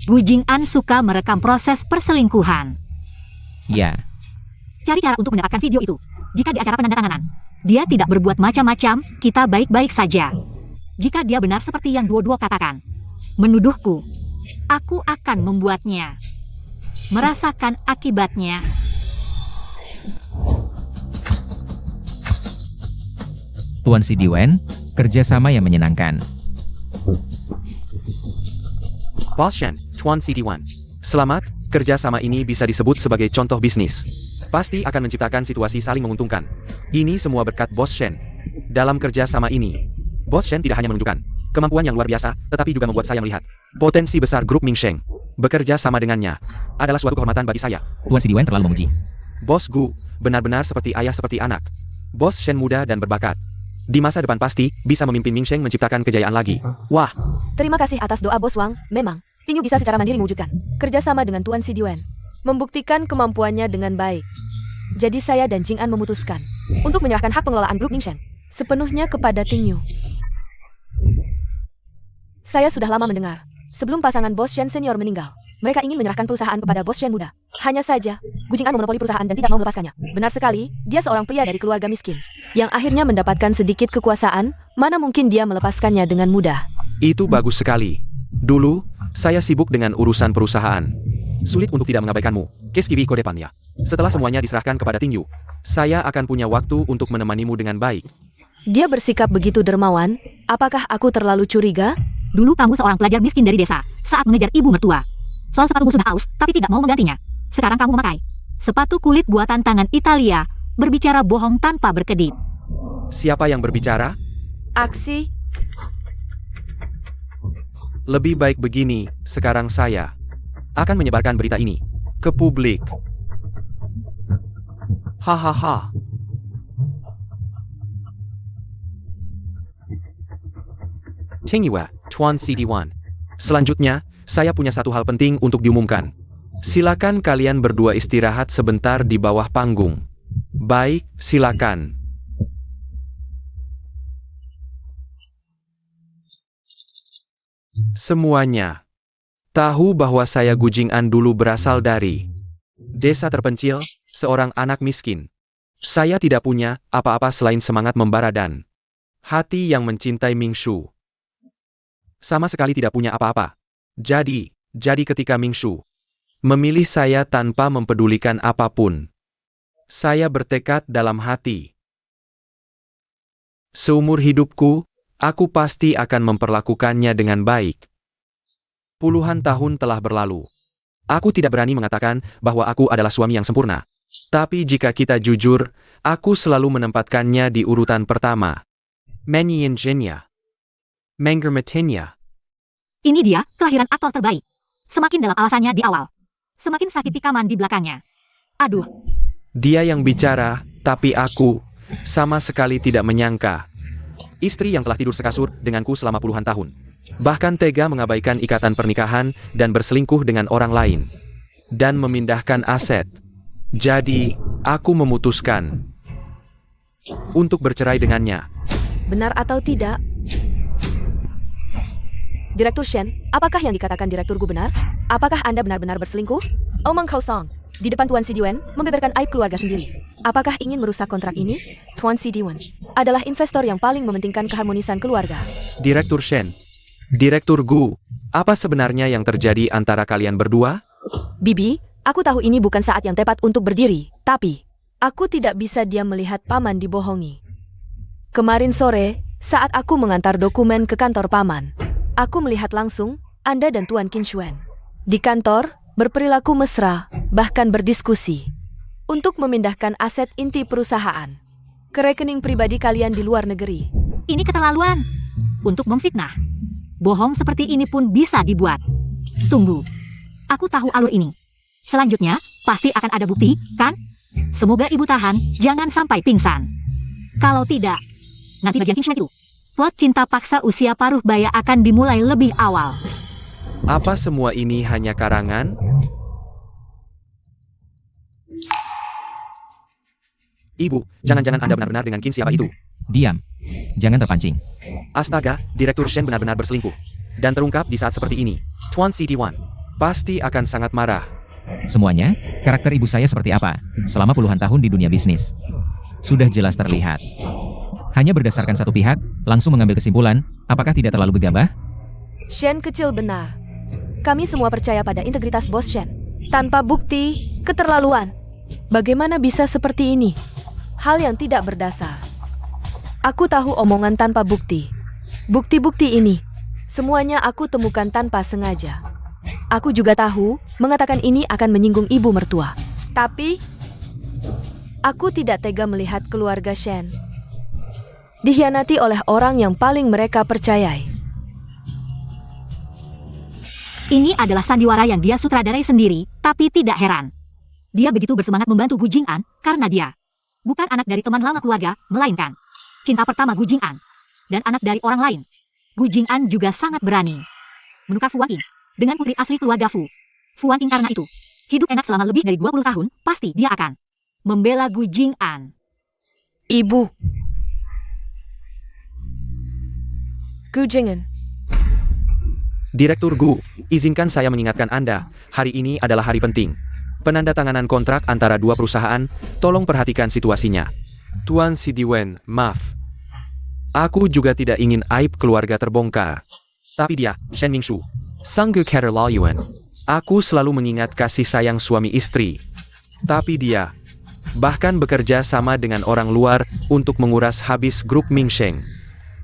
Bu Jing'an suka merekam proses perselingkuhan. Ya, Cari cara untuk mendapatkan video itu. Jika di acara penandatanganan, dia tidak berbuat macam-macam, kita baik-baik saja. Jika dia benar seperti yang Duo-Duo katakan, menuduhku, aku akan membuatnya merasakan akibatnya. Tuan Siduen, kerjasama yang menyenangkan. Boss Shen, Tuan CD1. Selamat, kerjasama ini bisa disebut sebagai contoh bisnis. Pasti akan menciptakan situasi saling menguntungkan. Ini semua berkat Bos Shen. Dalam kerjasama ini, Bos Shen tidak hanya menunjukkan kemampuan yang luar biasa, tetapi juga membuat saya melihat potensi besar grup Ming Sheng. Bekerja sama dengannya adalah suatu kehormatan bagi saya. Tuan Siduen terlalu memuji. Bos Gu, benar-benar seperti ayah seperti anak. Bos Shen muda dan berbakat. Di masa depan pasti bisa memimpin Ming Sheng menciptakan kejayaan lagi. Wah, Terima kasih atas doa Bos Wang. Memang, Tingyu bisa secara mandiri mewujudkan kerjasama dengan Tuan Siduen. Membuktikan kemampuannya dengan baik. Jadi saya dan Jing'an memutuskan untuk menyerahkan hak pengelolaan grup Ming Sheng sepenuhnya kepada Tingyu. Saya sudah lama mendengar, sebelum pasangan Bos Shen senior meninggal, mereka ingin menyerahkan perusahaan kepada Bos Shen muda. Hanya saja, Gu Jing'an memonopoli perusahaan dan tidak mau melepaskannya. Benar sekali, dia seorang pria dari keluarga miskin, yang akhirnya mendapatkan sedikit kekuasaan, mana mungkin dia melepaskannya dengan mudah. itu bagus sekali. Dulu, saya sibuk dengan urusan perusahaan. Sulit untuk tidak mengabaikanmu. Keskiwi Kodepannya. Setelah semuanya diserahkan kepada Tingyu, saya akan punya waktu untuk menemanimu dengan baik. Dia bersikap begitu dermawan, apakah aku terlalu curiga? Dulu kamu seorang pelajar miskin dari desa, saat mengejar ibu mertua. Soal sepatumu sudah aus, tapi tidak mau menggantinya. Sekarang kamu memakai sepatu kulit buatan tangan Italia, berbicara bohong tanpa berkedip. Siapa yang berbicara? Aksi. Lebih baik begini, sekarang saya akan menyebarkan berita ini ke publik. Hahaha. Tinggiwa, Tuan CD1. Selanjutnya, saya punya satu hal penting untuk diumumkan. Silakan kalian berdua istirahat sebentar di bawah panggung. Baik, silakan. Semuanya tahu bahwa saya Gu Jing'an dulu berasal dari desa terpencil, seorang anak miskin. Saya tidak punya apa-apa selain semangat membara dan hati yang mencintai Mingshu. Sama sekali tidak punya apa-apa. Jadi ketika Mingshu memilih saya tanpa mempedulikan apapun, saya bertekad dalam hati. Seumur hidupku, aku pasti akan memperlakukannya dengan baik. Puluhan tahun telah berlalu. Aku tidak berani mengatakan bahwa aku adalah suami yang sempurna. Tapi jika kita jujur, aku selalu menempatkannya di urutan pertama. Menyienjenya. Mengermetinya. Ini dia, kelahiran aktor terbaik. Semakin dalam alasannya di awal, semakin sakit tikaman di belakangnya. Aduh. Dia yang bicara, tapi aku sama sekali tidak menyangka. Istri yang telah tidur sekasur denganku selama puluhan tahun. Bahkan tega mengabaikan ikatan pernikahan dan berselingkuh dengan orang lain. Dan memindahkan aset. Jadi, aku memutuskan untuk bercerai dengannya. Benar atau tidak? Direktur Shen, apakah yang dikatakan direkturku benar? Apakah Anda benar-benar berselingkuh? Omong kosong. Di depan Tuan Sidiwen, membeberkan aib keluarga sendiri. Apakah ingin merusak kontrak ini? Tuan Sidiwen adalah investor yang paling mementingkan keharmonisan keluarga. Direktur Shen. Direktur Gu, apa sebenarnya yang terjadi antara kalian berdua? Bibi, aku tahu ini bukan saat yang tepat untuk berdiri, tapi aku tidak bisa diam melihat paman dibohongi. Kemarin sore, saat aku mengantar dokumen ke kantor paman, aku melihat langsung Anda dan Tuan Qin Xuan di kantor berperilaku mesra, bahkan berdiskusi untuk memindahkan aset inti perusahaan ke rekening pribadi kalian di luar negeri. Ini keterlaluan. Untuk memfitnah. Bohong seperti ini pun bisa dibuat. Tunggu. Aku tahu alur ini. Selanjutnya, pasti akan ada bukti, kan? Semoga ibu tahan, jangan sampai pingsan. Kalau tidak, nanti bagian Qin Xuan itu. Plot cinta paksa usia paruh baya akan dimulai lebih awal. Apa semua ini hanya karangan? Ibu, jangan-jangan Anda benar-benar dengan Qin siapa itu? Diam. Jangan terpancing. Astaga, Direktur Shen benar-benar berselingkuh. Dan terungkap di saat seperti ini. Tuan CD1 pasti akan sangat marah. Semuanya, karakter ibu saya seperti apa selama puluhan tahun di dunia bisnis. Sudah jelas terlihat. Hanya berdasarkan satu pihak, langsung mengambil kesimpulan, apakah tidak terlalu gegabah? Shen kecil benar. Kami semua percaya pada integritas Bos Shen. Tanpa bukti, keterlaluan. Bagaimana bisa seperti ini? Hal yang tidak berdasar. Aku tahu omongan tanpa bukti. Bukti-bukti ini, semuanya aku temukan tanpa sengaja. Aku juga tahu, mengatakan ini akan menyinggung ibu mertua. Tapi, aku tidak tega melihat keluarga Shen dikhianati oleh orang yang paling mereka percayai. Ini adalah sandiwara yang dia sutradarai sendiri, tapi tidak heran. Dia begitu bersemangat membantu Gu Jing'an, karena dia bukan anak dari teman lama keluarga, melainkan cinta pertama Gu Jing'an, dan anak dari orang lain. Gu Jing'an juga sangat berani menukar Fu Wanqing dengan putri asli keluarga Fu. Fu Wanqing karena itu hidup enak selama lebih dari 20 tahun, pasti dia akan membela Gu Jing'an. Ibu. Gu Jing'an. Direktur Gu, izinkan saya mengingatkan Anda, hari ini adalah hari penting. Penandatanganan kontrak antara dua perusahaan, tolong perhatikan situasinya. Tuan Sidiwen, maaf. Aku juga tidak ingin aib keluarga terbongkar. Tapi dia, Shen Mingshu, Sanggu Keterlaluan. Aku selalu mengingat kasih sayang suami istri. Tapi dia bahkan bekerja sama dengan orang luar untuk menguras habis grup Mingsheng.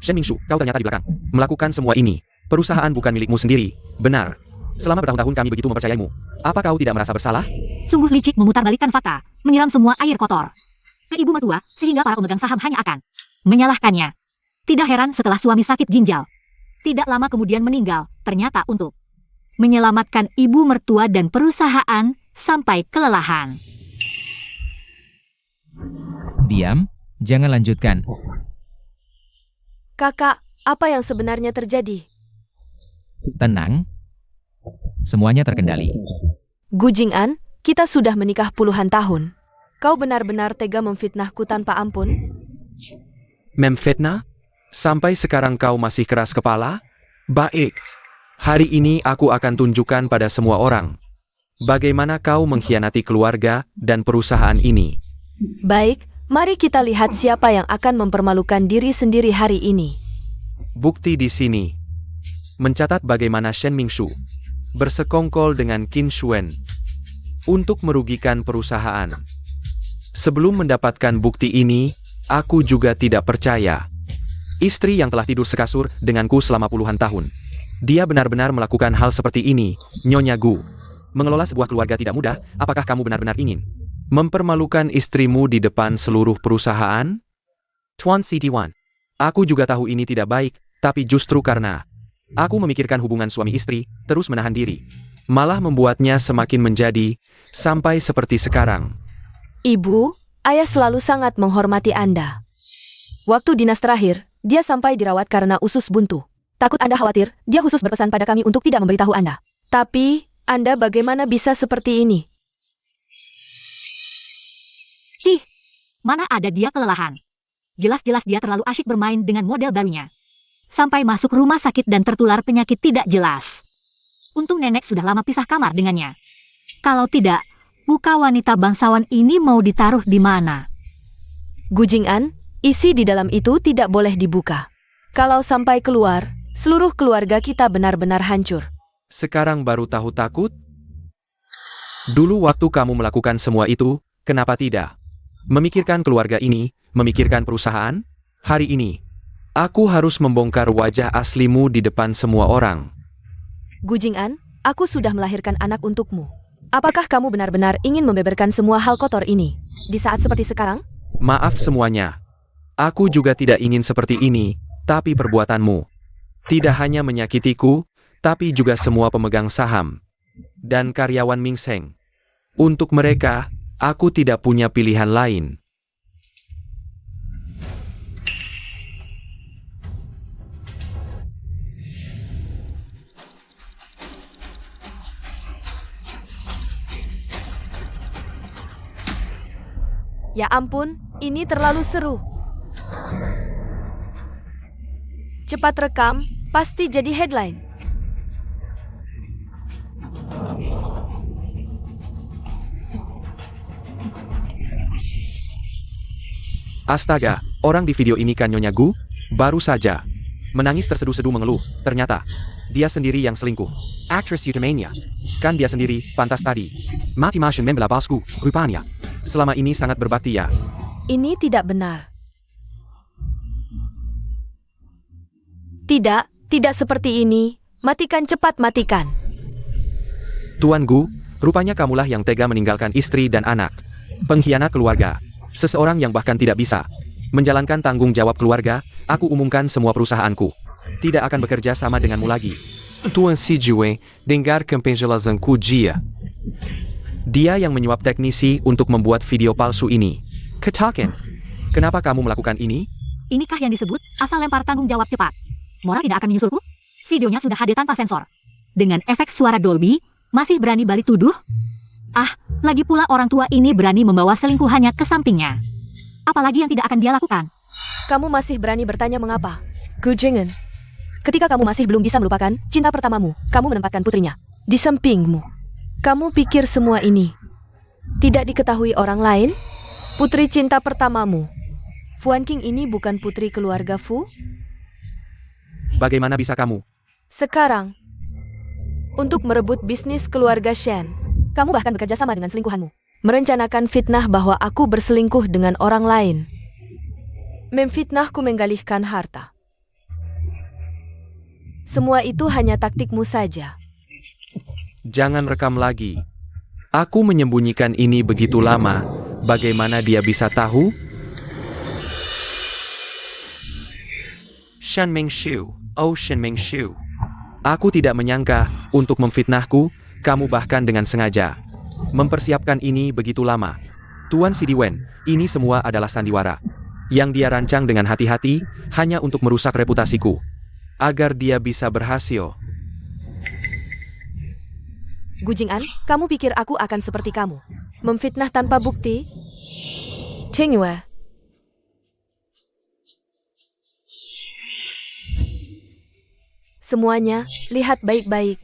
Shen Mingshu, kau ternyata di belakang melakukan semua ini. Perusahaan bukan milikmu sendiri, benar. Selama bertahun-tahun kami begitu mempercayaimu. Apa kau tidak merasa bersalah? Sungguh licik memutarbalikkan fakta, menyiram semua air kotor ke ibu mertua, sehingga para pemegang saham hanya akan menyalahkannya. Tidak heran setelah suami sakit ginjal. tidak lama kemudian meninggal, ternyata untuk menyelamatkan ibu mertua dan perusahaan sampai kelelahan. Diam, jangan lanjutkan. Kakak, apa yang sebenarnya terjadi? Tenang. Semuanya terkendali. Gu Jing'an, kita sudah menikah puluhan tahun. Kau benar-benar tega memfitnahku tanpa ampun? Memfitnah? Sampai sekarang kau masih keras kepala? Baik. Hari ini aku akan tunjukkan pada semua orang bagaimana kau mengkhianati keluarga dan perusahaan ini. Baik, mari kita lihat siapa yang akan mempermalukan diri sendiri hari ini. Bukti di sini. Mencatat bagaimana Shen Mingshu bersekongkol dengan Qin Shuen untuk merugikan perusahaan. Sebelum mendapatkan bukti ini, aku juga tidak percaya. Istri yang telah tidur sekasur denganku selama puluhan tahun. Dia benar-benar melakukan hal seperti ini, Nyonya Gu. Mengelola sebuah keluarga tidak mudah, apakah kamu benar-benar ingin mempermalukan istrimu di depan seluruh perusahaan? Tuan CT1. Aku juga tahu ini tidak baik, tapi justru karena aku memikirkan hubungan suami istri, terus menahan diri. Malah membuatnya semakin menjadi, sampai seperti sekarang. Ibu, ayah selalu sangat menghormati Anda. Waktu dinas terakhir, dia sampai dirawat karena usus buntu. Takut Anda khawatir, dia khusus berpesan pada kami untuk tidak memberitahu Anda. Tapi, Anda bagaimana bisa seperti ini? Cih, mana ada dia kelelahan. Jelas-jelas dia terlalu asyik bermain dengan model barunya. Sampai masuk rumah sakit dan tertular penyakit tidak jelas. Untung nenek sudah lama pisah kamar dengannya. Kalau tidak, muka wanita bangsawan ini mau ditaruh di mana? Gu Jing'an, isi di dalam itu tidak boleh dibuka. Kalau sampai keluar, seluruh keluarga kita benar-benar hancur. Sekarang baru tahu takut? Dulu waktu kamu melakukan semua itu, kenapa tidak memikirkan keluarga ini, memikirkan perusahaan? Hari ini, aku harus membongkar wajah aslimu di depan semua orang. Gu Jing'an, aku sudah melahirkan anak untukmu. Apakah kamu benar-benar ingin membeberkan semua hal kotor ini di saat seperti sekarang? Maaf semuanya. Aku juga tidak ingin seperti ini, tapi perbuatanmu tidak hanya menyakitiku, tapi juga semua pemegang saham dan karyawan Ming Seng. Untuk mereka, aku tidak punya pilihan lain. Ya ampun, ini terlalu seru. Cepat rekam, pasti jadi headline. Astaga, orang di video ini kan Nyonya Gu? Baru saja menangis terseduh-seduh mengeluh, ternyata dia sendiri yang selingkuh. Aktris Utamania. Kan dia sendiri, pantas tadi. Mati Mashin membela bosku, rupanya. Selama ini sangat berbakti ya. Ini tidak benar. Tidak seperti ini. Matikan cepat, matikan. Tuan Gu, rupanya kamulah yang tega meninggalkan istri dan anak. Pengkhianat keluarga. Seseorang yang bahkan tidak bisa menjalankan tanggung jawab keluarga. Aku umumkan semua perusahaanku tidak akan bekerja sama denganmu lagi. Tuan Si Jue, dengarkan penjelasanku dia. Dia yang menyuap teknisi untuk membuat video palsu ini. Katakan, kenapa kamu melakukan ini? Inikah yang disebut asal lempar tanggung jawab cepat? Mora tidak akan menyusulku? Videonya sudah HD tanpa sensor. Dengan efek suara Dolby, masih berani balik tuduh? Ah, lagi pula orang tua ini berani membawa selingkuhannya ke sampingnya. Apalagi yang tidak akan dia lakukan? Kamu masih berani bertanya mengapa? Gu Jing'an, ketika kamu masih belum bisa melupakan cinta pertamamu, kamu menempatkan putrinya di sampingmu. Kamu pikir semua ini tidak diketahui orang lain? Putri cinta pertamamu, Fuan King ini bukan putri keluarga Fu? Bagaimana bisa kamu? Sekarang, untuk merebut bisnis keluarga Shen, kamu bahkan bekerja sama dengan selingkuhanmu. Merencanakan fitnah bahwa aku berselingkuh dengan orang lain. Memfitnahku menggalihkan harta. Semua itu hanya taktikmu saja. Jangan rekam lagi. Aku menyembunyikan ini begitu lama. Bagaimana dia bisa tahu? Shen Mingshu, Oh Shen Mengshu. Aku tidak menyangka untuk memfitnahku, kamu bahkan dengan sengaja mempersiapkan ini begitu lama. Tuan Sidiwen, ini semua adalah sandiwara yang dia rancang dengan hati-hati hanya untuk merusak reputasiku agar dia bisa berhasil. Gu Jing'an, kamu pikir aku akan seperti kamu? Memfitnah tanpa bukti? Cheng Yue. Semuanya, lihat baik-baik.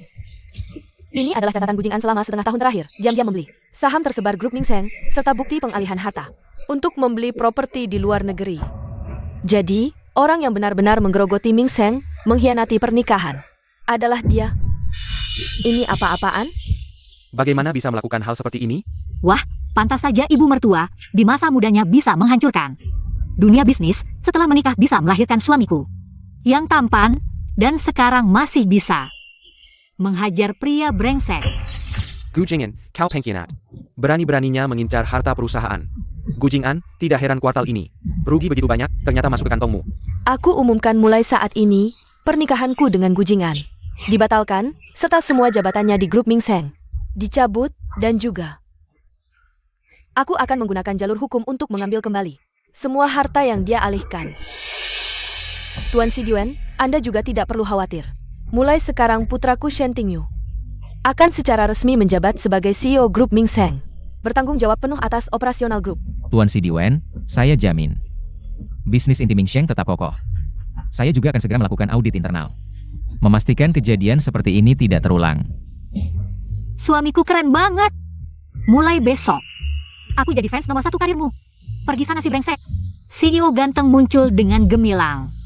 Ini adalah catatan Gu Jing'an selama setengah tahun terakhir. Diam-diam membeli saham tersebar grup Ming Seng, serta bukti pengalihan harta untuk membeli properti di luar negeri. Jadi, orang yang benar-benar menggerogoti Ming Seng, mengkhianati pernikahan, adalah dia. Ini apa-apaan? Bagaimana bisa melakukan hal seperti ini? Wah, pantas saja ibu mertua di masa mudanya bisa menghancurkan dunia bisnis setelah menikah bisa melahirkan suamiku yang tampan dan sekarang masih bisa menghajar pria brengsek. Gu Jing'an, kau pengkhianat. Berani-beraninya mengincar harta perusahaan. Gu Jing'an, tidak heran kuartal ini rugi begitu banyak, ternyata masuk ke kantongmu. Aku umumkan mulai saat ini, pernikahanku dengan Gu Jing'an dibatalkan, serta semua jabatannya di grup Ming Seng dicabut, dan juga aku akan menggunakan jalur hukum untuk mengambil kembali semua harta yang dia alihkan. Tuan Sidiwen, Anda juga tidak perlu khawatir. Mulai sekarang putraku Shen Tingyu akan secara resmi menjabat sebagai CEO grup Ming Seng, bertanggung jawab penuh atas operasional grup. Tuan Sidiwen, saya jamin. Bisnis inti Ming Sheng tetap kokoh. Saya juga akan segera melakukan audit internal. Memastikan kejadian seperti ini tidak terulang. Suamiku keren banget. Mulai besok, aku jadi fans nomor 1 karirmu. Pergi sana si brengsek. CEO ganteng muncul dengan gemilang.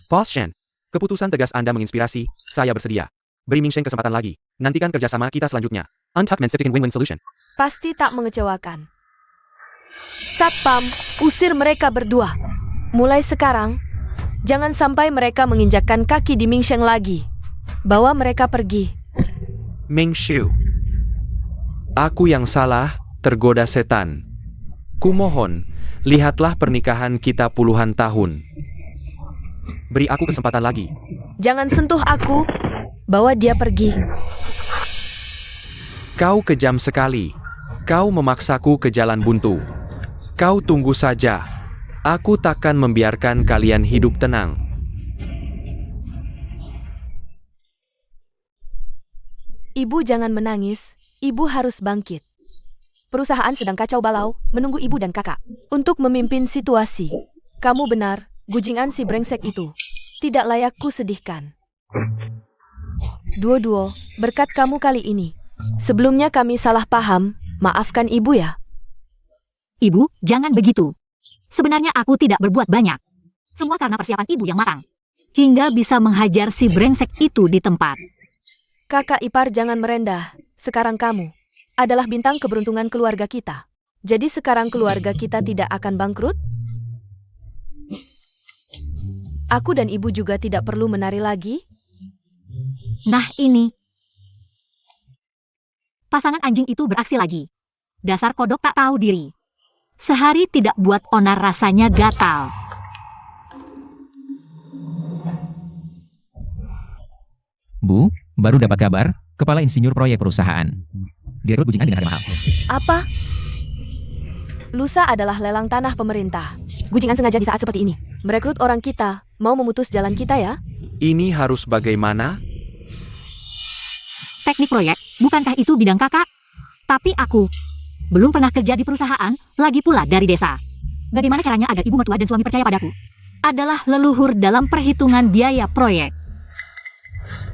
Boss Shen, keputusan tegas Anda menginspirasi, saya bersedia. Beri Ming Sheng kesempatan lagi. Nantikan kerjasama kita selanjutnya. Untucked Pacific Win-Win Solution. Pasti tak mengecewakan. Satpam, usir mereka berdua. Mulai sekarang, jangan sampai mereka menginjakkan kaki di Ming Sheng lagi. Bawa mereka pergi. Mengshu. Aku yang salah, tergoda setan. Kumohon, lihatlah pernikahan kita puluhan tahun. Beri aku kesempatan lagi. Jangan sentuh aku. Bawa dia pergi. Kau kejam sekali. Kau memaksaku ke jalan buntu. Kau tunggu saja. Aku takkan membiarkan kalian hidup tenang. Ibu jangan menangis. Ibu harus bangkit. Perusahaan sedang kacau balau, menunggu ibu dan kakak untuk memimpin situasi. Kamu benar, Gu Jing'an si brengsek itu. Tidak layak ku sedihkan. Duo-duo, berkat kamu kali ini. Sebelumnya kami salah paham, maafkan ibu ya. Ibu, jangan begitu. Sebenarnya aku tidak berbuat banyak. Semua karena persiapan ibu yang matang. Hingga bisa menghajar si brengsek itu di tempat. Kakak ipar jangan merendah. Sekarang kamu adalah bintang keberuntungan keluarga kita. Jadi sekarang keluarga kita tidak akan bangkrut? Aku dan ibu juga tidak perlu menari lagi? Nah ini. Pasangan anjing itu beraksi lagi. Dasar kodok tak tahu diri. Sehari tidak buat onar rasanya gatal. Bu, baru dapat kabar, kepala insinyur proyek perusahaan. Direkrut Gu Jing'an dengan harga mahal. Apa? Lusa adalah lelang tanah pemerintah. Gu Jing'an sengaja di saat seperti ini merekrut orang kita, mau memutus jalan kita ya? Ini harus bagaimana? Teknik proyek, bukankah itu bidang kakak? Tapi aku belum pernah kerja di perusahaan, lagi pula dari desa. Bagaimana caranya agar ibu mertua dan suami percaya padaku? Adalah leluhur dalam perhitungan biaya proyek.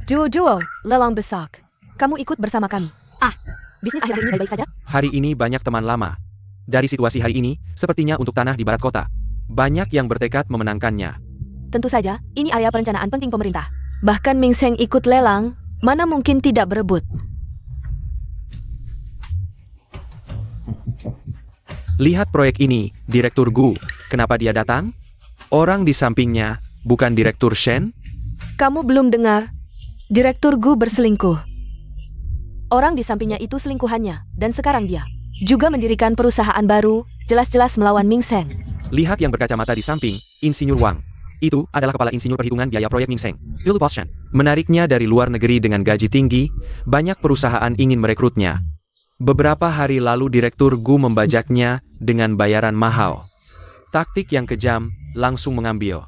Duo-duo, lelang besar. Kamu ikut bersama kami. Ah, bisnis akhir-akhir ini baik-baik saja? Hari ini banyak teman lama. Dari situasi hari ini, sepertinya untuk tanah di barat kota. Banyak yang bertekad memenangkannya. Tentu saja, ini area perencanaan penting pemerintah. Bahkan Ming Seng ikut lelang, mana mungkin tidak berebut. Lihat proyek ini, Direktur Gu. Kenapa dia datang? Orang di sampingnya, bukan Direktur Shen? Kamu belum dengar? Direktur Gu berselingkuh. Orang di sampingnya itu selingkuhannya, dan sekarang dia juga mendirikan perusahaan baru, jelas-jelas melawan Ming Seng. Lihat yang berkacamata di samping, Insinyur Wang. Itu adalah kepala insinyur perhitungan biaya proyek Ming Seng, Phil Poshan. Menariknya dari luar negeri dengan gaji tinggi, banyak perusahaan ingin merekrutnya. Beberapa hari lalu Direktur Gu membajaknya dengan bayaran mahal. Taktik yang kejam, langsung mengambil.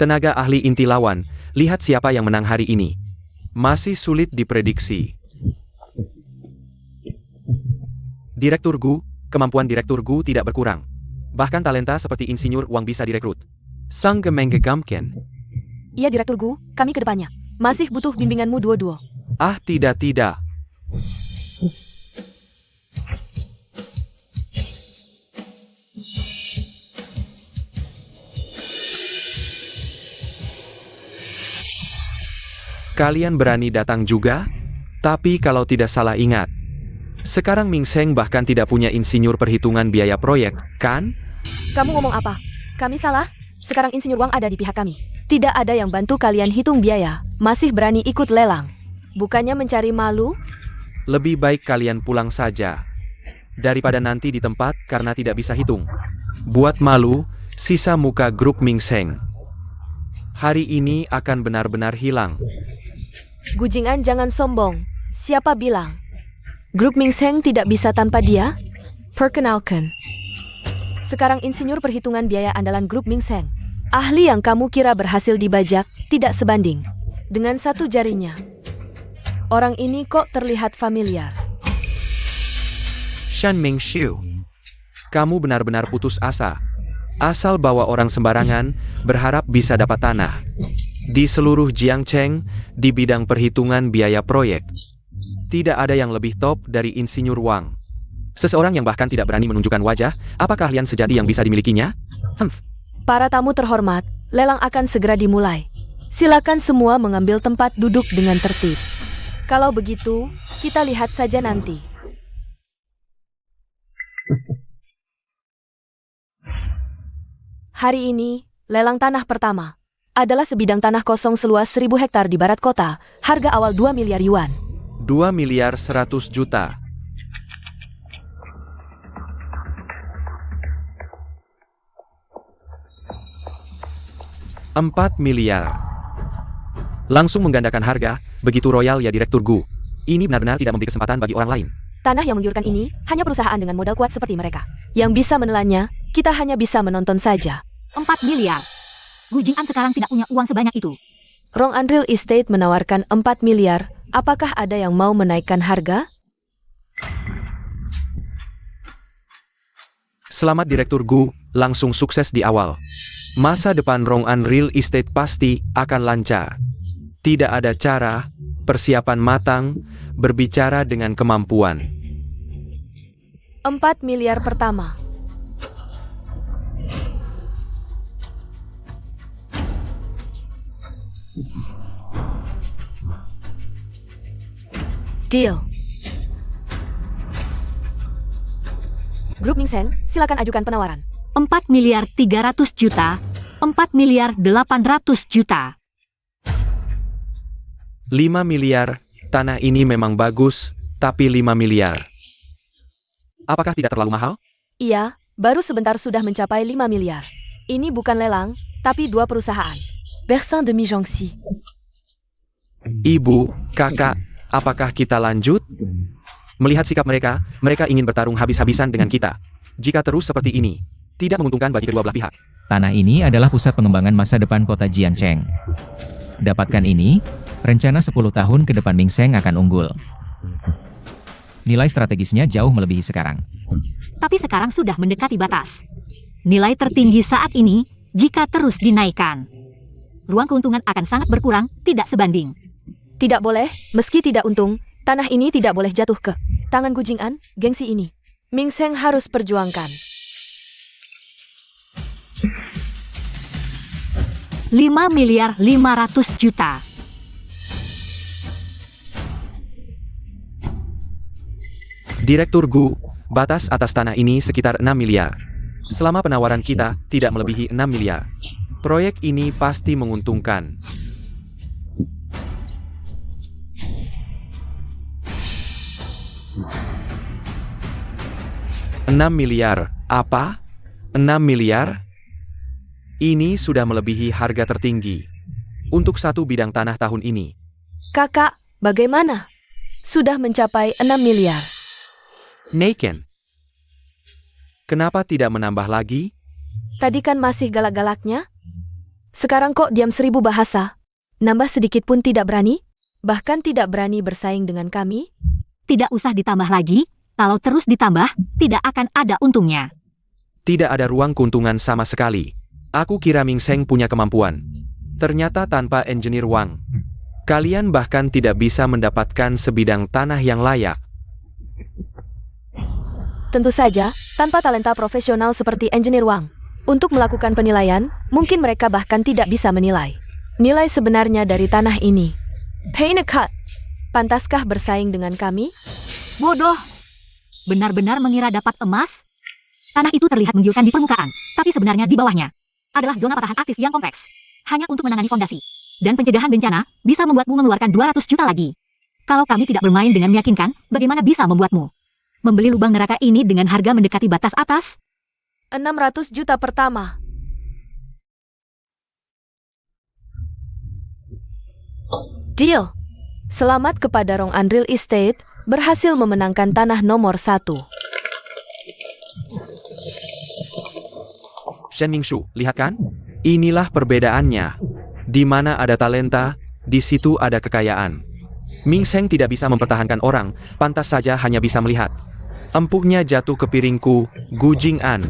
Tenaga ahli inti lawan, lihat siapa yang menang hari ini. Masih sulit diprediksi. Direktur Gu, kemampuan Direktur Gu tidak berkurang. Bahkan talenta seperti Insinyur Wang bisa direkrut. Sangat menggegamkan. Iya Direktur Gu, kami ke depannya. Masih butuh bimbinganmu dua-dua. Ah tidak. Kalian berani datang juga? Tapi kalau tidak salah ingat, sekarang Ming Seng bahkan tidak punya insinyur perhitungan biaya proyek, kan? Kamu ngomong apa? Kami salah? Sekarang Insinyur Wang ada di pihak kami. Tidak ada yang bantu kalian hitung biaya. Masih berani ikut lelang. Bukannya mencari malu? Lebih baik kalian pulang saja. Daripada nanti di tempat karena tidak bisa hitung. Buat malu, sisa muka grup Ming Seng. Hari ini akan benar-benar hilang. Gu Jing'an jangan sombong. Siapa bilang? Grup Ming Seng tidak bisa tanpa dia? Perkenalkan. Sekarang insinyur perhitungan biaya andalan grup Ming Seng. Ahli yang kamu kira berhasil dibajak, tidak sebanding dengan satu jarinya. Orang ini kok terlihat familiar. Shan Mingxiu, kamu benar-benar putus asa. Asal bawa orang sembarangan, berharap bisa dapat tanah. Di seluruh Jiangcheng, di bidang perhitungan biaya proyek, tidak ada yang lebih top dari Insinyur Wang. Seseorang yang bahkan tidak berani menunjukkan wajah, apa keahlian sejati yang bisa dimilikinya? Para tamu terhormat, lelang akan segera dimulai. Silakan semua mengambil tempat duduk dengan tertib. Kalau begitu, kita lihat saja nanti. Hari ini, lelang tanah pertama adalah sebidang tanah kosong seluas 1.000 hektar di barat kota, harga awal 2 miliar yuan. 2 miliar 100 juta. 4 miliar. Langsung menggandakan harga, begitu royal ya Direktur Gu. Ini benar-benar tidak memberi kesempatan bagi orang lain. Tanah yang menggiurkan ini, hanya perusahaan dengan modal kuat seperti mereka. Yang bisa menelannya, kita hanya bisa menonton saja. 4 miliar. Gu Jing'an sekarang tidak punya uang sebanyak itu. Rong'an Real Estate menawarkan 4 miliar, apakah ada yang mau menaikkan harga? Selamat Direktur Gu, langsung sukses di awal. Masa depan Rong'an Real Estate pasti akan lancar. Tidak ada cara, persiapan matang, berbicara dengan kemampuan. 4 miliar pertama. Deal. Grup Ming Seng, silakan ajukan penawaran. 4 miliar 300 juta, 4 miliar 800 juta. 5 miliar, tanah ini memang bagus, tapi 5 miliar. Apakah tidak terlalu mahal? Iya, baru sebentar sudah mencapai 5 miliar. Ini bukan lelang, tapi dua perusahaan. Bersin de Mijongxi. Ibu, kakak, apakah kita lanjut? Melihat sikap mereka, mereka ingin bertarung habis-habisan dengan kita. Jika terus seperti ini, tidak menguntungkan bagi kedua belah pihak. Tanah ini adalah pusat pengembangan masa depan kota Jiangcheng. Dapatkan ini, rencana 10 tahun ke depan Ming Seng akan unggul. Nilai strategisnya jauh melebihi sekarang. Tapi sekarang sudah mendekati batas. Nilai tertinggi saat ini, jika terus dinaikkan, ruang keuntungan akan sangat berkurang, tidak sebanding. Tidak boleh, meski tidak untung, tanah ini tidak boleh jatuh ke tangan Gu Jing'an, gengsi ini. Ming Seng harus perjuangkan. 5 miliar 500 juta. Direktur Gu, batas atas tanah ini sekitar 6 miliar. Selama penawaran kita tidak melebihi 6 miliar. Proyek ini pasti menguntungkan. 6 miliar, apa? 6 miliar? Ini sudah melebihi harga tertinggi untuk satu bidang tanah tahun ini. Kakak, bagaimana? Sudah mencapai 6 miliar. Neiken, kenapa tidak menambah lagi? Tadi kan masih galak-galaknya? Sekarang kok diam 1000 bahasa? Nambah sedikit pun tidak berani? Bahkan tidak berani bersaing dengan kami? Tidak usah ditambah lagi, kalau terus ditambah, tidak akan ada untungnya. Tidak ada ruang keuntungan sama sekali. Aku kira Ming Seng punya kemampuan. Ternyata tanpa engineer Wang, kalian bahkan tidak bisa mendapatkan sebidang tanah yang layak. Tentu saja, tanpa talenta profesional seperti engineer Wang. Untuk melakukan penilaian, mungkin mereka bahkan tidak bisa menilai nilai sebenarnya dari tanah ini. Paynekat, pantaskah bersaing dengan kami? Bodoh! Benar-benar mengira dapat emas? Tanah itu terlihat menggiurkan di permukaan, tapi sebenarnya di bawahnya adalah zona patahan aktif yang kompleks. Hanya untuk menangani fondasi dan pencegahan bencana, bisa membuatmu mengeluarkan 200 juta lagi. Kalau kami tidak bermain dengan meyakinkan, bagaimana bisa membuatmu membeli lubang neraka ini dengan harga mendekati batas atas? 600 juta pertama. Deal. Selamat kepada Rong An Real Estate, berhasil memenangkan tanah nomor 1. Shen Mingshu, lihat kan? Inilah perbedaannya. Di mana ada talenta, di situ ada kekayaan. Ming Seng tidak bisa mempertahankan orang, pantas saja hanya bisa melihat. Empuknya jatuh ke piringku, Gu Jing'an.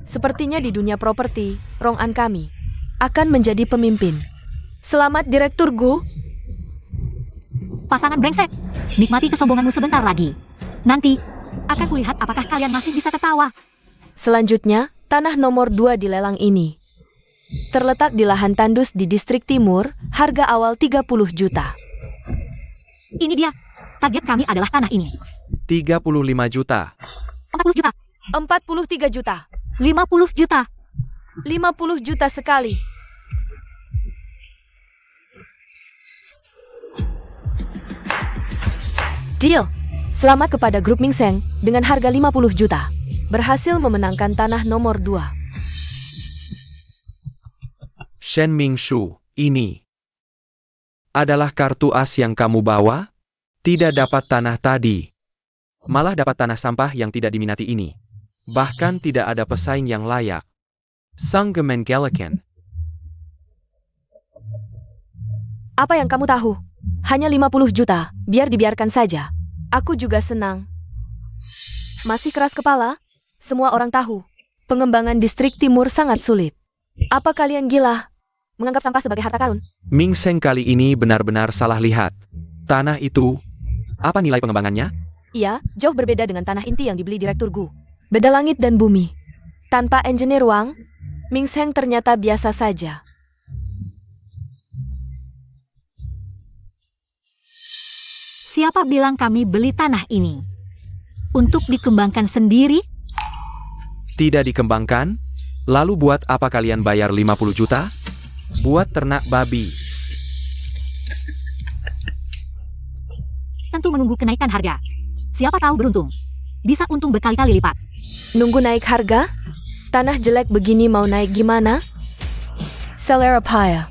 Sepertinya di dunia properti, Rong An kami akan menjadi pemimpin. Selamat Direktur Gu. Pasangan brengsek, nikmati kesombonganmu sebentar lagi. Nanti, akan kulihat apakah kalian masih bisa ketawa. Selanjutnya, tanah nomor 2 di lelang ini. Terletak di lahan tandus di distrik timur, harga awal 30 juta. Ini dia, target kami adalah tanah ini. 35 juta. 40 juta, 43 juta. 50 juta. 50 juta sekali. Deal. Selamat kepada grup Ming Seng dengan harga 50 juta. Berhasil memenangkan tanah nomor 2. Shen Mingshu, ini adalah kartu as yang kamu bawa? Tidak dapat tanah tadi. Malah dapat tanah sampah yang tidak diminati ini. Bahkan tidak ada pesaing yang layak. Sang Gemen Galaken. Apa yang kamu tahu? Hanya 50 juta, biar dibiarkan saja. Aku juga senang. Masih keras kepala? Semua orang tahu, pengembangan distrik timur sangat sulit. Apa kalian gila? Menganggap sampah sebagai harta karun? Ming Seng kali ini benar-benar salah lihat. Tanah itu, apa nilai pengembangannya? Iya, jauh berbeda dengan tanah inti yang dibeli Direktur Gu. Beda langit dan bumi. Tanpa engineer Wang, Ming Seng ternyata biasa saja. Siapa bilang kami beli tanah ini? Untuk dikembangkan sendiri? Tidak dikembangkan? Lalu buat apa kalian bayar 50 juta? Buat ternak babi. Tentu menunggu kenaikan harga. Siapa tahu beruntung. Bisa untung berkali-kali lipat. Nunggu naik harga? Tanah jelek begini mau naik gimana? Selera paya.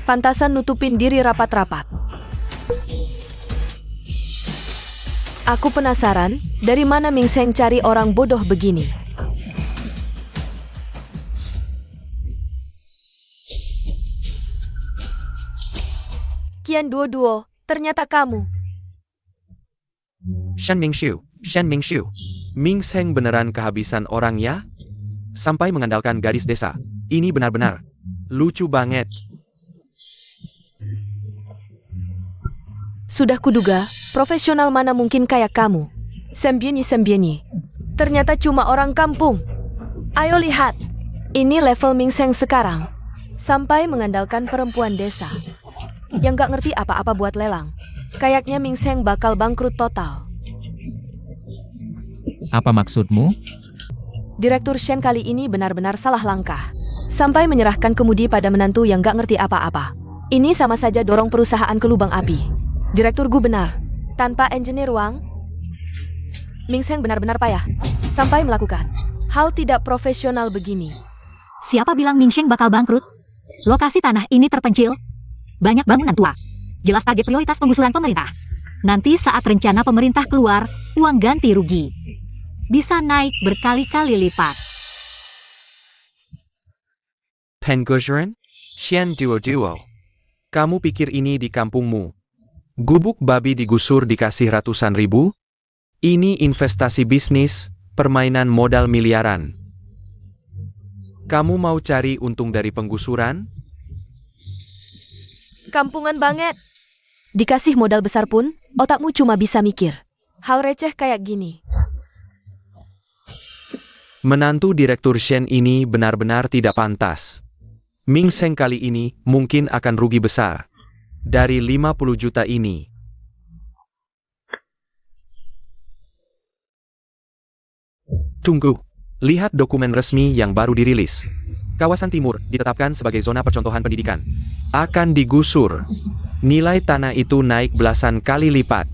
Pantasan nutupin diri rapat-rapat. Aku penasaran, dari mana Ming Seng cari orang bodoh begini? Kian Duo, ternyata kamu. Shen Mingshu, Shen Mingshu. Ming Seng beneran kehabisan orang ya? Sampai mengandalkan gadis desa. Ini benar-benar lucu banget. Sudah kuduga, profesional mana mungkin kayak kamu. Sembieni. Ternyata cuma orang kampung. Ayo lihat. Ini level Ming Seng sekarang. Sampai mengandalkan perempuan desa. Yang gak ngerti apa-apa buat lelang. Kayaknya Ming Seng bakal bangkrut total. Apa maksudmu? Direktur Shen kali ini benar-benar salah langkah. Sampai menyerahkan kemudi pada menantu yang gak ngerti apa-apa. Ini sama saja dorong perusahaan ke lubang api. Direktur Gu benar. Tanpa engineer Wang, Ming Sheng benar-benar payah. Sampai melakukan hal tidak profesional begini. Siapa bilang Ming Sheng bakal bangkrut? Lokasi tanah ini terpencil. Banyak bangunan tua. Jelas target prioritas penggusuran pemerintah. Nanti saat rencana pemerintah keluar, uang ganti rugi bisa naik berkali-kali lipat. Penggusuran? Xian Duo. Kamu pikir ini di kampungmu? Gubuk babi digusur dikasih ratusan ribu? Ini investasi bisnis, permainan modal miliaran. Kamu mau cari untung dari penggusuran? Kampungan banget. Dikasih modal besar pun, otakmu cuma bisa mikir hal receh kayak gini. Menantu Direktur Shen ini benar-benar tidak pantas. Ming Sheng kali ini mungkin akan rugi besar. Dari 50 juta ini. Tunggu. Lihat dokumen resmi yang baru dirilis. Kawasan timur ditetapkan sebagai zona percontohan pendidikan. Akan digusur. Nilai tanah itu naik belasan kali lipat.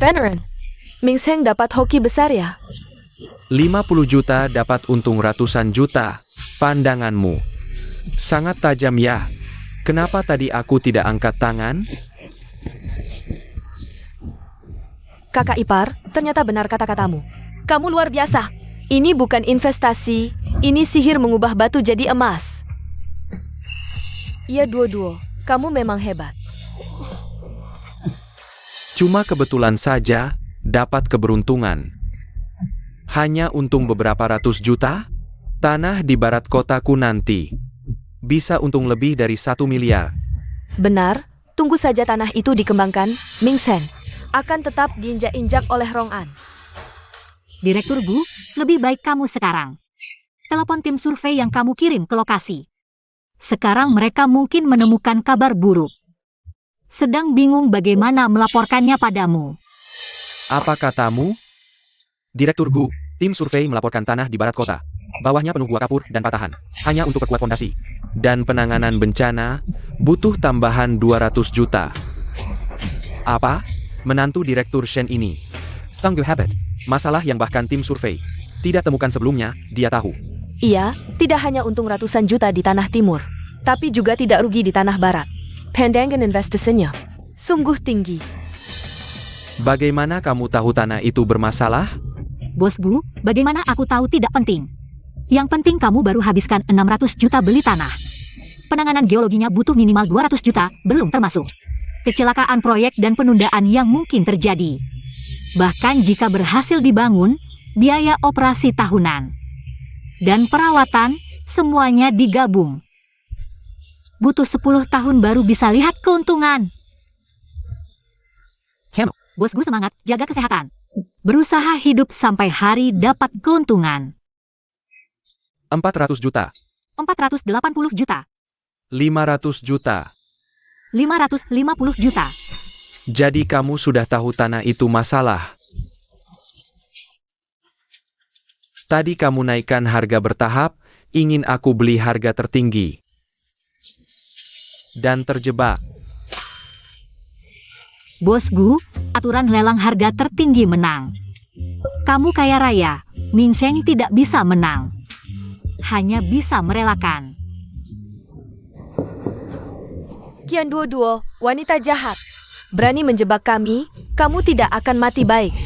Beneran, Ming Sheng dapat hoki besar ya? 50 juta dapat untung ratusan juta. Pandanganmu sangat tajam ya. Kenapa tadi aku tidak angkat tangan? Kakak ipar, ternyata benar kata-katamu. Kamu luar biasa. Ini bukan investasi, ini sihir mengubah batu jadi emas. Iya Duo, kamu memang hebat. Cuma kebetulan saja dapat keberuntungan. Hanya untung beberapa ratus juta? Tanah di barat kotaku nanti bisa untung lebih dari 1 miliar. Benar, tunggu saja tanah itu dikembangkan, Ming Sheng akan tetap diinjak-injak oleh Rong An. Direktur Bu, lebih baik kamu sekarang telepon tim survei yang kamu kirim ke lokasi. Sekarang mereka mungkin menemukan kabar buruk. Sedang bingung bagaimana melaporkannya padamu. Apa katamu? Direktur Gu, tim survei melaporkan tanah di barat kota. Bawahnya penuh gua kapur dan patahan. Hanya untuk perkuat fondasi. Dan penanganan bencana, butuh tambahan 200 juta. Apa? Menantu Direktur Shen ini. Sanggu habit. Masalah yang bahkan tim survei tidak temukan sebelumnya, dia tahu. Iya, tidak hanya untung ratusan juta di tanah timur, tapi juga tidak rugi di tanah barat. Pandangan investasinya sungguh tinggi. Bagaimana kamu tahu tanah itu bermasalah? Bos Bu, bagaimana aku tahu tidak penting. Yang penting kamu baru habiskan 600 juta beli tanah. Penanganan geologinya butuh minimal 200 juta, belum termasuk kecelakaan proyek dan penundaan yang mungkin terjadi. Bahkan jika berhasil dibangun, biaya operasi tahunan dan perawatan, semuanya digabung. Butuh 10 tahun baru bisa lihat keuntungan. Bos Gu semangat, jaga kesehatan. Berusaha hidup sampai hari dapat keuntungan. 400 juta. 480 juta. 500 juta. 550 juta. Jadi kamu sudah tahu tanah itu masalah. Tadi kamu naikkan harga bertahap, ingin aku beli harga tertinggi. Dan terjebak. Bos Gu, aturan lelang harga tertinggi menang. Kamu kaya raya, Ming Sheng tidak bisa menang. Hanya bisa merelakan. Kian Duo, wanita jahat. Berani menjebak kami, kamu tidak akan mati baik.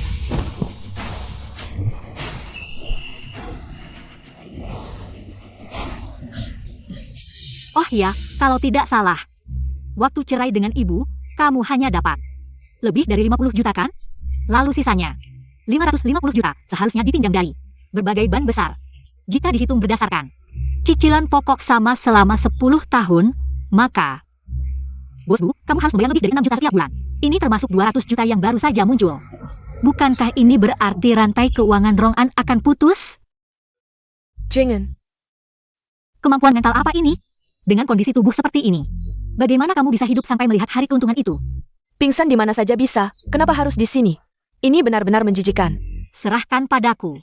Oh ya, kalau tidak salah. Waktu cerai dengan ibu, kamu hanya dapat lebih dari 50 juta kan? Lalu sisanya 550 juta seharusnya dipinjam dari berbagai bank besar. Jika dihitung berdasarkan cicilan pokok sama selama 10 tahun, maka Bos Bu, kamu harus membayar lebih dari 6 juta setiap bulan. Ini termasuk 200 juta yang baru saja muncul. Bukankah ini berarti rantai keuangan Rong An akan putus? Jangan. Kemampuan mental apa ini? Dengan kondisi tubuh seperti ini, bagaimana kamu bisa hidup sampai melihat hari keuntungan itu? Pingsan di mana saja bisa, kenapa harus di sini? Ini benar-benar menjijikan. Serahkan padaku.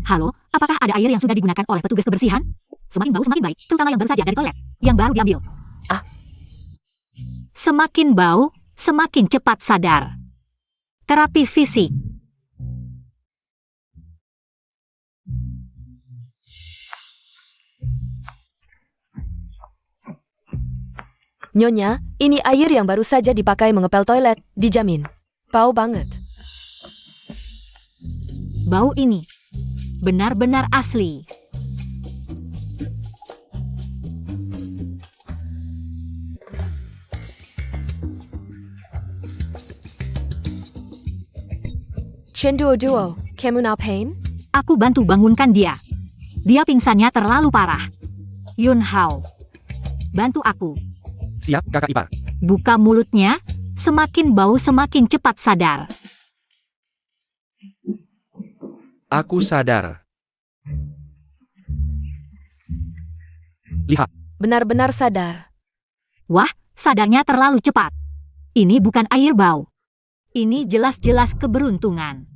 Halo, apakah ada air yang sudah digunakan oleh petugas kebersihan? Semakin bau semakin baik, terutama yang baru saja dari toilet, yang baru diambil. Semakin bau, semakin cepat sadar. Terapi fisik. Nyonya, ini air yang baru saja dipakai mengepel toilet, dijamin. Bau banget. Bau ini benar-benar asli. Chen Duo, kamu now pain? Aku bantu bangunkan dia. Dia pingsannya terlalu parah. Yun Hao, bantu aku. Siap, kakak ipar. Buka mulutnya, semakin bau semakin cepat sadar. Aku sadar. Lihat, Benar-benar sadar. Wah, sadarnya terlalu cepat. Ini bukan air bau. Ini jelas-jelas keberuntungan.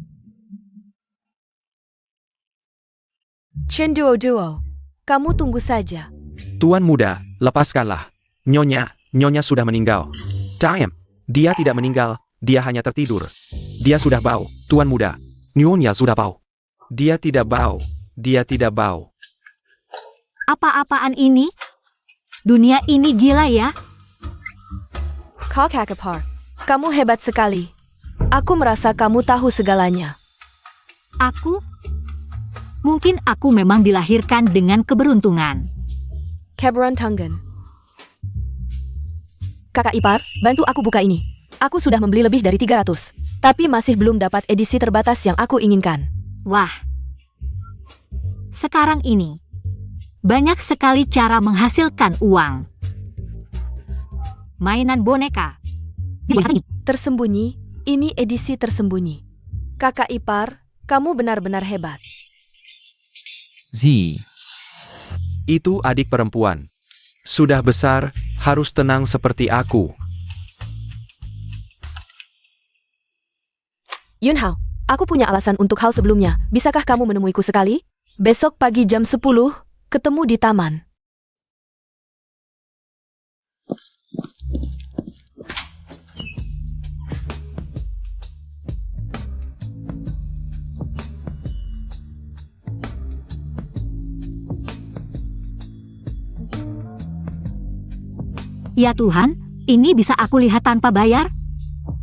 Chen Duo, kamu tunggu saja. tuan muda, lepaskanlah. Nyonya sudah meninggal. Time. Dia tidak meninggal, dia hanya tertidur. Dia sudah bau, tuan muda. Nyonya sudah bau. Dia tidak bau. Apa-apaan ini? Dunia ini gila ya? Kau Kakapar, kamu hebat sekali. Aku merasa kamu tahu segalanya. Aku? Mungkin aku memang dilahirkan dengan keberuntungan. Keberon Tunggan. Kakak ipar, bantu aku buka ini. Aku sudah membeli lebih dari 300. Tapi masih belum dapat edisi terbatas yang aku inginkan. Wah. Sekarang ini, banyak sekali cara menghasilkan uang. Mainan boneka. Tersembunyi, ini edisi tersembunyi. Kakak ipar, kamu benar-benar hebat. Zi. Itu adik perempuan. Sudah besar, harus tenang seperti aku. Yun Hao, aku punya alasan untuk hal sebelumnya. Bisakah kamu menemuiku sekali? Besok pagi jam 10, ketemu di taman. Ya Tuhan, ini bisa aku lihat tanpa bayar?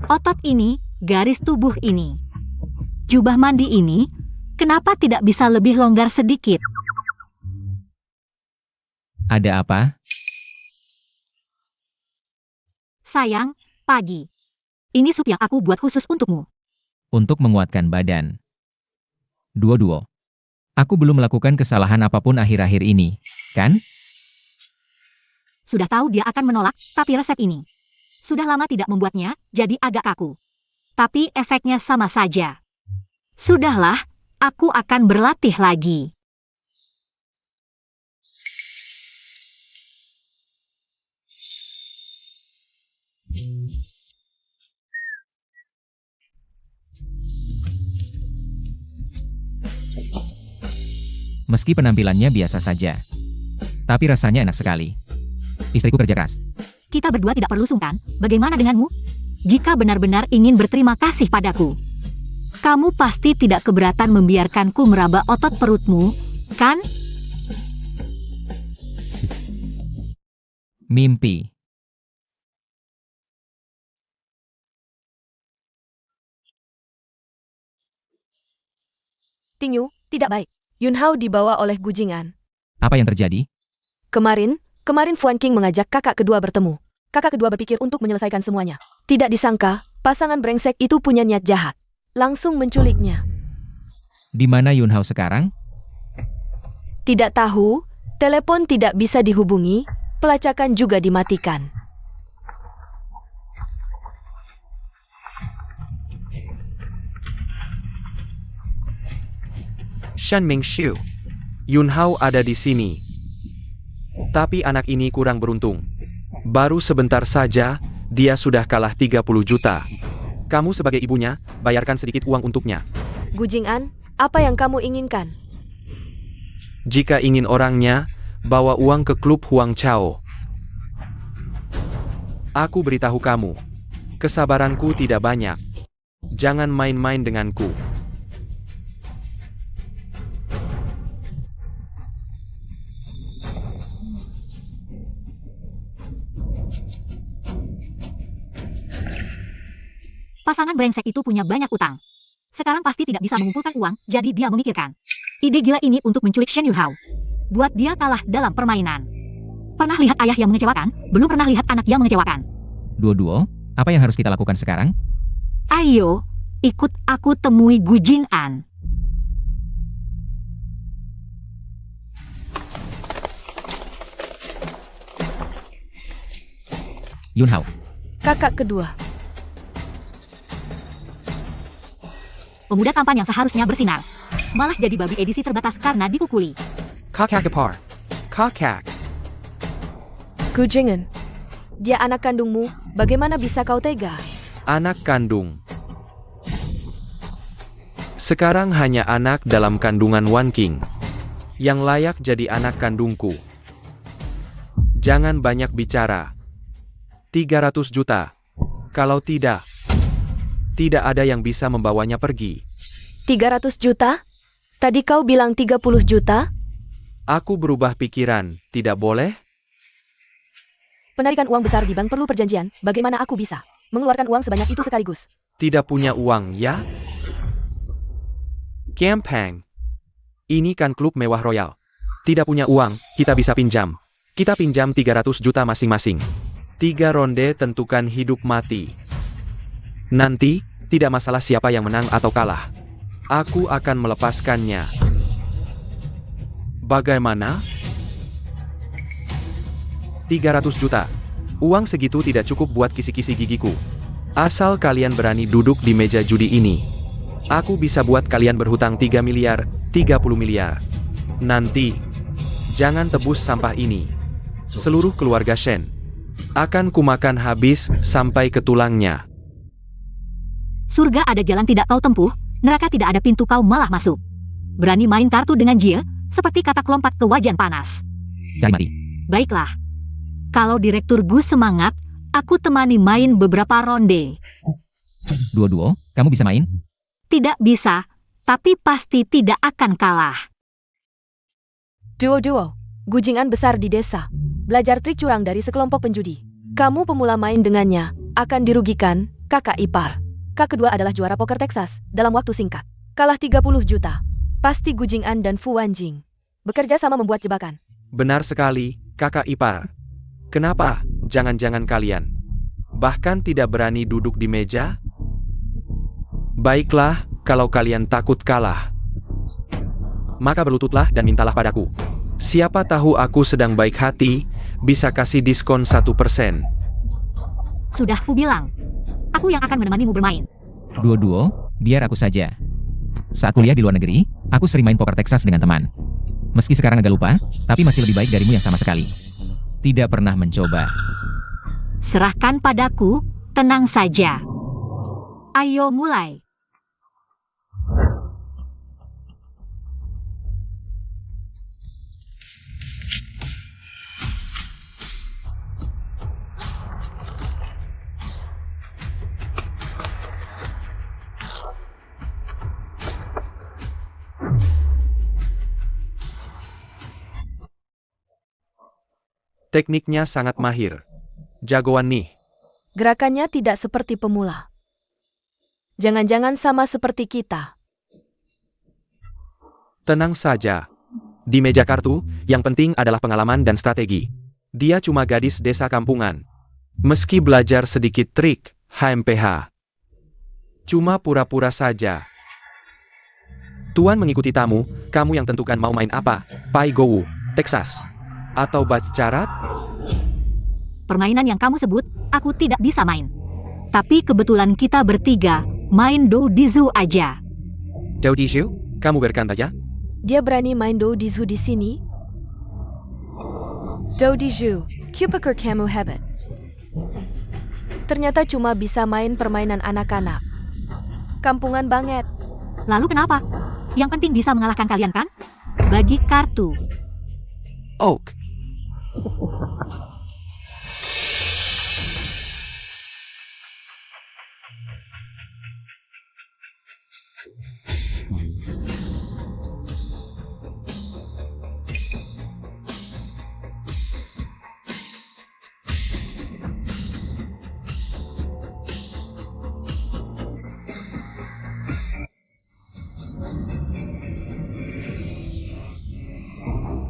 Otot ini, garis tubuh ini. Jubah mandi ini, kenapa tidak bisa lebih longgar sedikit? Ada apa? Sayang, pagi. Ini sup yang aku buat khusus untukmu. Untuk menguatkan badan. Duo. Aku belum melakukan kesalahan apapun akhir-akhir ini, kan? Sudah tahu dia akan menolak, tapi resep ini. Sudah lama tidak membuatnya, jadi agak kaku. Tapi efeknya sama saja. Sudahlah, aku akan berlatih lagi. Meski penampilannya biasa saja. Tapi rasanya enak sekali. Istriku kerja keras. Kita berdua tidak perlu sungkan, bagaimana denganmu? Jika benar-benar ingin berterima kasih padaku, kamu pasti tidak keberatan membiarkanku meraba otot perutmu, kan? Mimpi. Tingyu, tidak baik. Yun Hao dibawa oleh Gujingan. Apa yang terjadi? Kemarin Fuan King mengajak kakak kedua bertemu. Kakak kedua berpikir untuk menyelesaikan semuanya. Tidak disangka, pasangan brengsek itu punya niat jahat. Langsung menculiknya. Di mana Yun Hao sekarang? Tidak tahu, telepon tidak bisa dihubungi, pelacakan juga dimatikan. Shan Mingxiu. Yun Hao ada di sini. Tapi anak ini kurang beruntung. Baru sebentar saja, dia sudah kalah 30 juta. Kamu sebagai ibunya, bayarkan sedikit uang untuknya. Gujingan, apa yang kamu inginkan? Jika ingin orangnya, bawa uang ke klub Huang Chao. Aku beritahu kamu, kesabaranku tidak banyak. Jangan main-main denganku. Pasangan brengsek itu punya banyak utang. Sekarang pasti tidak bisa mengumpulkan uang, jadi dia memikirkan ide gila ini untuk menculik Shen Yunhao. Buat dia kalah dalam permainan. Pernah lihat ayah yang mengecewakan? Belum pernah lihat anak yang mengecewakan. Duo-duo, apa yang harus kita lakukan sekarang? Ayo, ikut aku temui Gu Jing'an. Yunhao, Kakak kedua. Pemuda tampan yang seharusnya bersinar malah jadi babi edisi terbatas karena dipukuli. Kakak ipar. Kakak. Gu Jing'an. Dia anak kandungmu, bagaimana bisa kau tega? Anak kandung. Sekarang hanya anak dalam kandungan Wan King yang layak jadi anak kandungku. Jangan banyak bicara. 300 juta. Kalau tidak ada yang bisa membawanya pergi. 300 juta? Tadi kau bilang 30 juta? Aku berubah pikiran, tidak boleh? Penarikan uang besar di bank perlu perjanjian, bagaimana aku bisa mengeluarkan uang sebanyak itu sekaligus? Tidak punya uang, ya? Campang. Ini kan klub mewah royal. Tidak punya uang, kita bisa pinjam. Kita pinjam 300 juta masing-masing. 3 ronde tentukan hidup mati. Nanti, tidak masalah siapa yang menang atau kalah. Aku akan melepaskannya. Bagaimana? 300 juta. Uang segitu tidak cukup buat kisi-kisi gigiku. Asal kalian berani duduk di meja judi ini. Aku bisa buat kalian berhutang 3 miliar, 30 miliar. Nanti, jangan tebus sampah ini. Seluruh keluarga Shen akan kumakan habis sampai ke tulangnya. Surga ada jalan tidak kau tempuh, neraka tidak ada pintu kau malah masuk. Berani main kartu dengan Jie, seperti katak lompat ke wajan panas. cari mati. Baiklah. Kalau Direktur Gu semangat, aku temani main beberapa ronde. Duo-duo, kamu bisa main? Tidak bisa, tapi pasti tidak akan kalah. Duo-duo, Gu Jing'an besar di desa. Belajar trik curang dari sekelompok penjudi. Kamu pemula main dengannya, akan dirugikan, kakak ipar. Kak kedua adalah juara poker Texas, dalam waktu singkat. Kalah 30 juta. Pasti Gu Jing'an dan Fu Wanjing bekerja sama membuat jebakan. Benar sekali, kakak ipar. Kenapa, jangan-jangan kalian bahkan tidak berani duduk di meja? Baiklah, kalau kalian takut kalah, maka berlututlah dan mintalah padaku. Siapa tahu aku sedang baik hati, bisa kasih diskon 1%. Sudah kubilang, aku yang akan menemanimu bermain. Duo-duo, biar aku saja. Saat kuliah di luar negeri, aku sering main poker Texas dengan teman. Meski sekarang agak lupa, tapi masih lebih baik darimu yang sama sekali tidak pernah mencoba. Serahkan padaku, tenang saja. Ayo mulai. Tekniknya sangat mahir. Jagoan nih. Gerakannya tidak seperti pemula. Jangan-jangan sama seperti kita. Tenang saja. Di meja kartu, yang penting adalah pengalaman dan strategi. Dia cuma gadis desa kampungan. Meski belajar sedikit trik, HMPH. Cuma pura-pura saja. Tuan mengikuti tamu, kamu yang tentukan mau main apa, Pai Gowu, Texas. Atau Bacarat? Permainan yang kamu sebut, aku tidak bisa main. Tapi kebetulan kita bertiga, main Do Dizu aja. Dou Dishu, kamu biarkan saja. Dia berani main Do Dizu di sini? Do Dizu, Kupaker kamu hebat. Ternyata cuma bisa main permainan anak-anak. Kampungan banget. Lalu kenapa? Yang penting bisa mengalahkan kalian kan? Bagi kartu. Oak.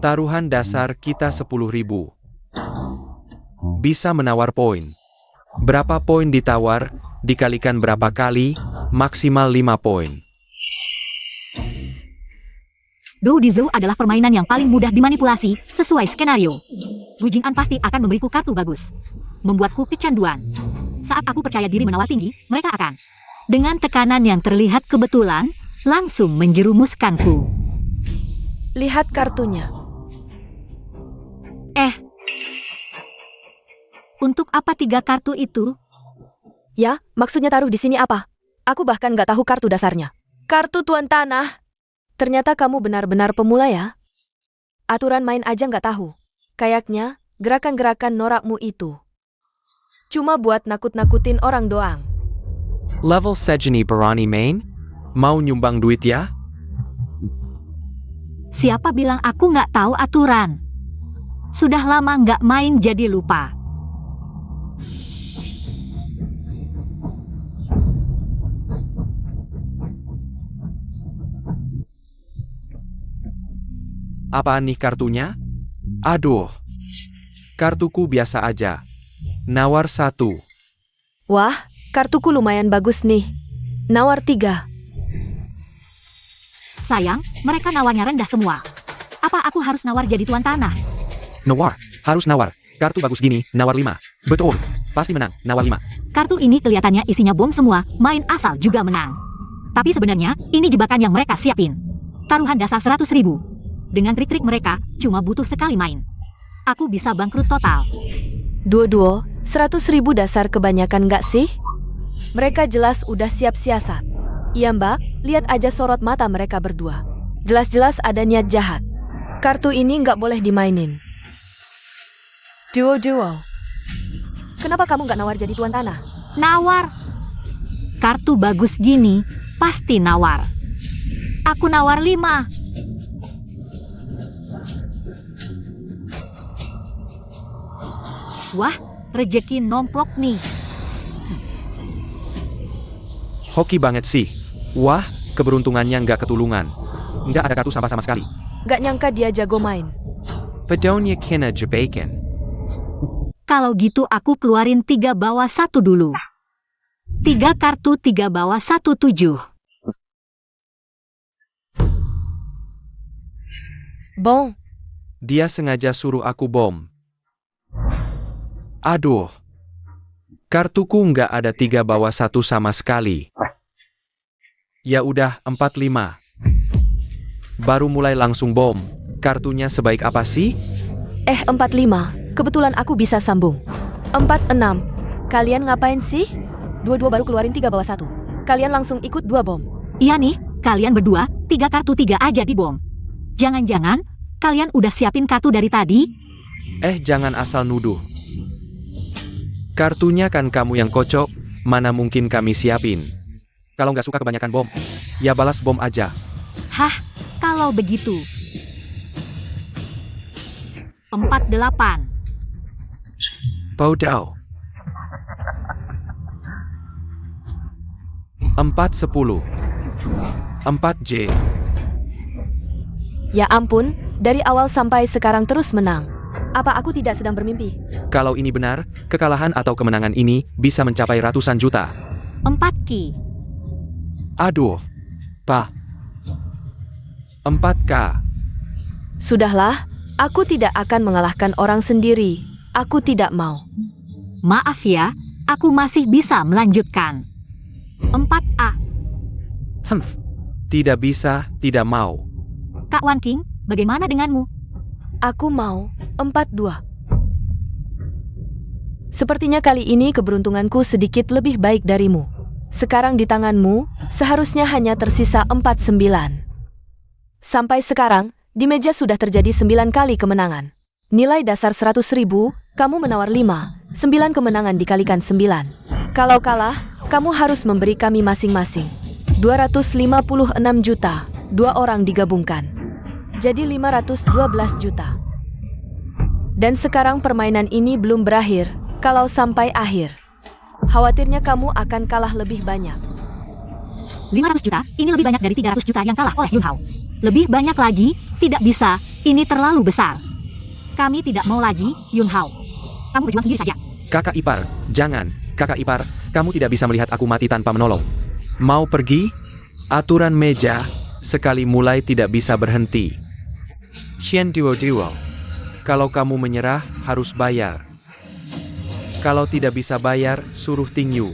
Taruhan dasar kita 10.000. Bisa menawar poin. Berapa poin ditawar, dikalikan berapa kali, maksimal 5 poin. Do di Zoo adalah permainan yang paling mudah dimanipulasi, sesuai skenario. Bu Jing'an pasti akan memberiku kartu bagus. Membuatku kecanduan. Saat aku percaya diri menawar tinggi, mereka akan. Dengan tekanan yang terlihat kebetulan, langsung menjerumuskanku. Lihat kartunya. Untuk apa 3 kartu itu? Ya, maksudnya taruh di sini apa? Aku bahkan nggak tahu kartu dasarnya. Kartu Tuan Tanah. Ternyata kamu benar-benar pemula ya? Aturan main aja nggak tahu. Kayaknya, gerakan-gerakan norakmu itu cuma buat nakut-nakutin orang doang. Level Sejeni Berani main? Mau nyumbang duit ya? Siapa bilang aku nggak tahu aturan? Sudah lama nggak main jadi lupa. Apaan nih kartunya? Aduh. Kartuku biasa aja. Nawar 1. Wah, kartuku lumayan bagus nih. Nawar 3. Sayang, mereka nawarnya rendah semua. Apa aku harus nawar jadi tuan tanah? Nawar. Harus nawar. Kartu bagus gini, nawar 5. Betul. Pasti menang, nawar 5. Kartu ini kelihatannya isinya bom semua, main asal juga menang. Tapi sebenarnya, ini jebakan yang mereka siapin. Taruhan dasar 100.000. Dengan trik-trik mereka, cuma butuh sekali main. Aku bisa bangkrut total. Duo-duo, 100.000 dasar kebanyakan nggak sih? Mereka jelas udah siap siasat. Iya mbak, lihat aja sorot mata mereka berdua. Jelas-jelas ada niat jahat. Kartu ini nggak boleh dimainin. Duo-duo. Kenapa kamu nggak nawar jadi tuan tanah? Nawar. Kartu bagus gini, pasti nawar. Aku nawar 5. Wah, rejeki nomplok nih. Hoki banget sih. Wah, keberuntungannya nggak ketulungan. Nggak ada kartu sama sekali. Nggak nyangka dia jago main. Pedonya kena jebakan. Kalau gitu aku keluarin 3 bawah 1 dulu. 3 kartu 3 bawah 1 7. Bong, Dia sengaja suruh aku bom. Aduh. Kartuku nggak ada 3 bawah 1 sama sekali. Ya udah, 4-5. Baru mulai langsung bom. Kartunya sebaik apa sih? 45. Kebetulan aku bisa sambung. 46. Kalian ngapain sih? Dua-dua baru keluarin 3 bawah 1. Kalian langsung ikut 2 bom. Iya nih, kalian berdua, 3 kartu 3 aja dibom. Jangan-jangan, kalian udah siapin kartu dari tadi? Jangan asal nuduh. Kartunya kan kamu yang kocok, mana mungkin kami siapin. Kalau nggak suka kebanyakan bom, ya balas bom aja. Hah, kalau begitu. 48. Bodoh. 4-10. 4J. Ya ampun, dari awal sampai sekarang terus menang. Apa aku tidak sedang bermimpi? Kalau ini benar, kekalahan atau kemenangan ini bisa mencapai ratusan juta. 4 ki. Aduh. Pak. 4K. Sudahlah, aku tidak akan mengalahkan orang sendiri. Aku tidak mau. Maaf ya, aku masih bisa melanjutkan. 4A. Tidak bisa, tidak mau. Kak Wan King, bagaimana denganmu? Aku mau 42. Sepertinya kali ini keberuntunganku sedikit lebih baik darimu. Sekarang di tanganmu, seharusnya hanya tersisa 49. Sampai sekarang, di meja sudah terjadi 9 kali kemenangan. Nilai dasar 100.000, kamu menawar 5, 9 kemenangan dikalikan 9. Kalau kalah, kamu harus memberi kami masing-masing 256 juta, 2 orang digabungkan. Jadi 512 juta. Dan sekarang permainan ini belum berakhir, kalau sampai akhir. Khawatirnya kamu akan kalah lebih banyak. 500 juta, ini lebih banyak dari 300 juta yang kalah oleh Yun Hao. Lebih banyak lagi, tidak bisa, ini terlalu besar. Kami tidak mau lagi, Yun Hao. Kamu berjuang sendiri saja. Kakak ipar, jangan. Kakak ipar, kamu tidak bisa melihat aku mati tanpa menolong. Mau pergi? Aturan meja, sekali mulai tidak bisa berhenti. Xian Duo Duo. Kalau kamu menyerah, harus bayar. Kalau tidak bisa bayar, suruh Ting Yu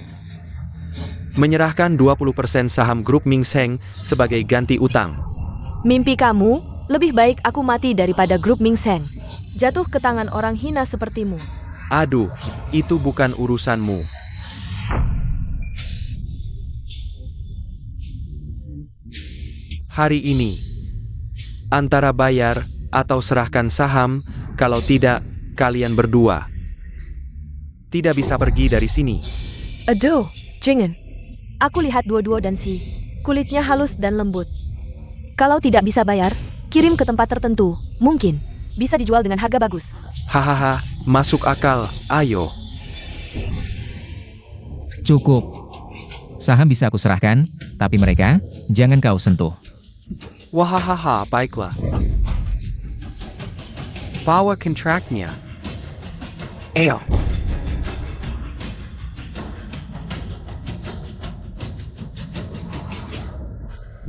menyerahkan 20% saham grup Ming Seng sebagai ganti utang. Mimpi kamu, lebih baik aku mati daripada grup Ming Seng jatuh ke tangan orang hina sepertimu. Aduh, itu bukan urusanmu. Hari ini, antara bayar atau serahkan saham, kalau tidak, kalian berdua tidak bisa pergi dari sini. Aduh, Jingen. Aku lihat dua-dua dan si kulitnya halus dan lembut. Kalau tidak bisa bayar, kirim ke tempat tertentu. Mungkin bisa dijual dengan harga bagus. Hahaha, masuk akal, ayo. Cukup. Saham bisa aku serahkan, tapi mereka, jangan kau sentuh. Wahahaha, baiklah. Bawa kontraknya. Ayo.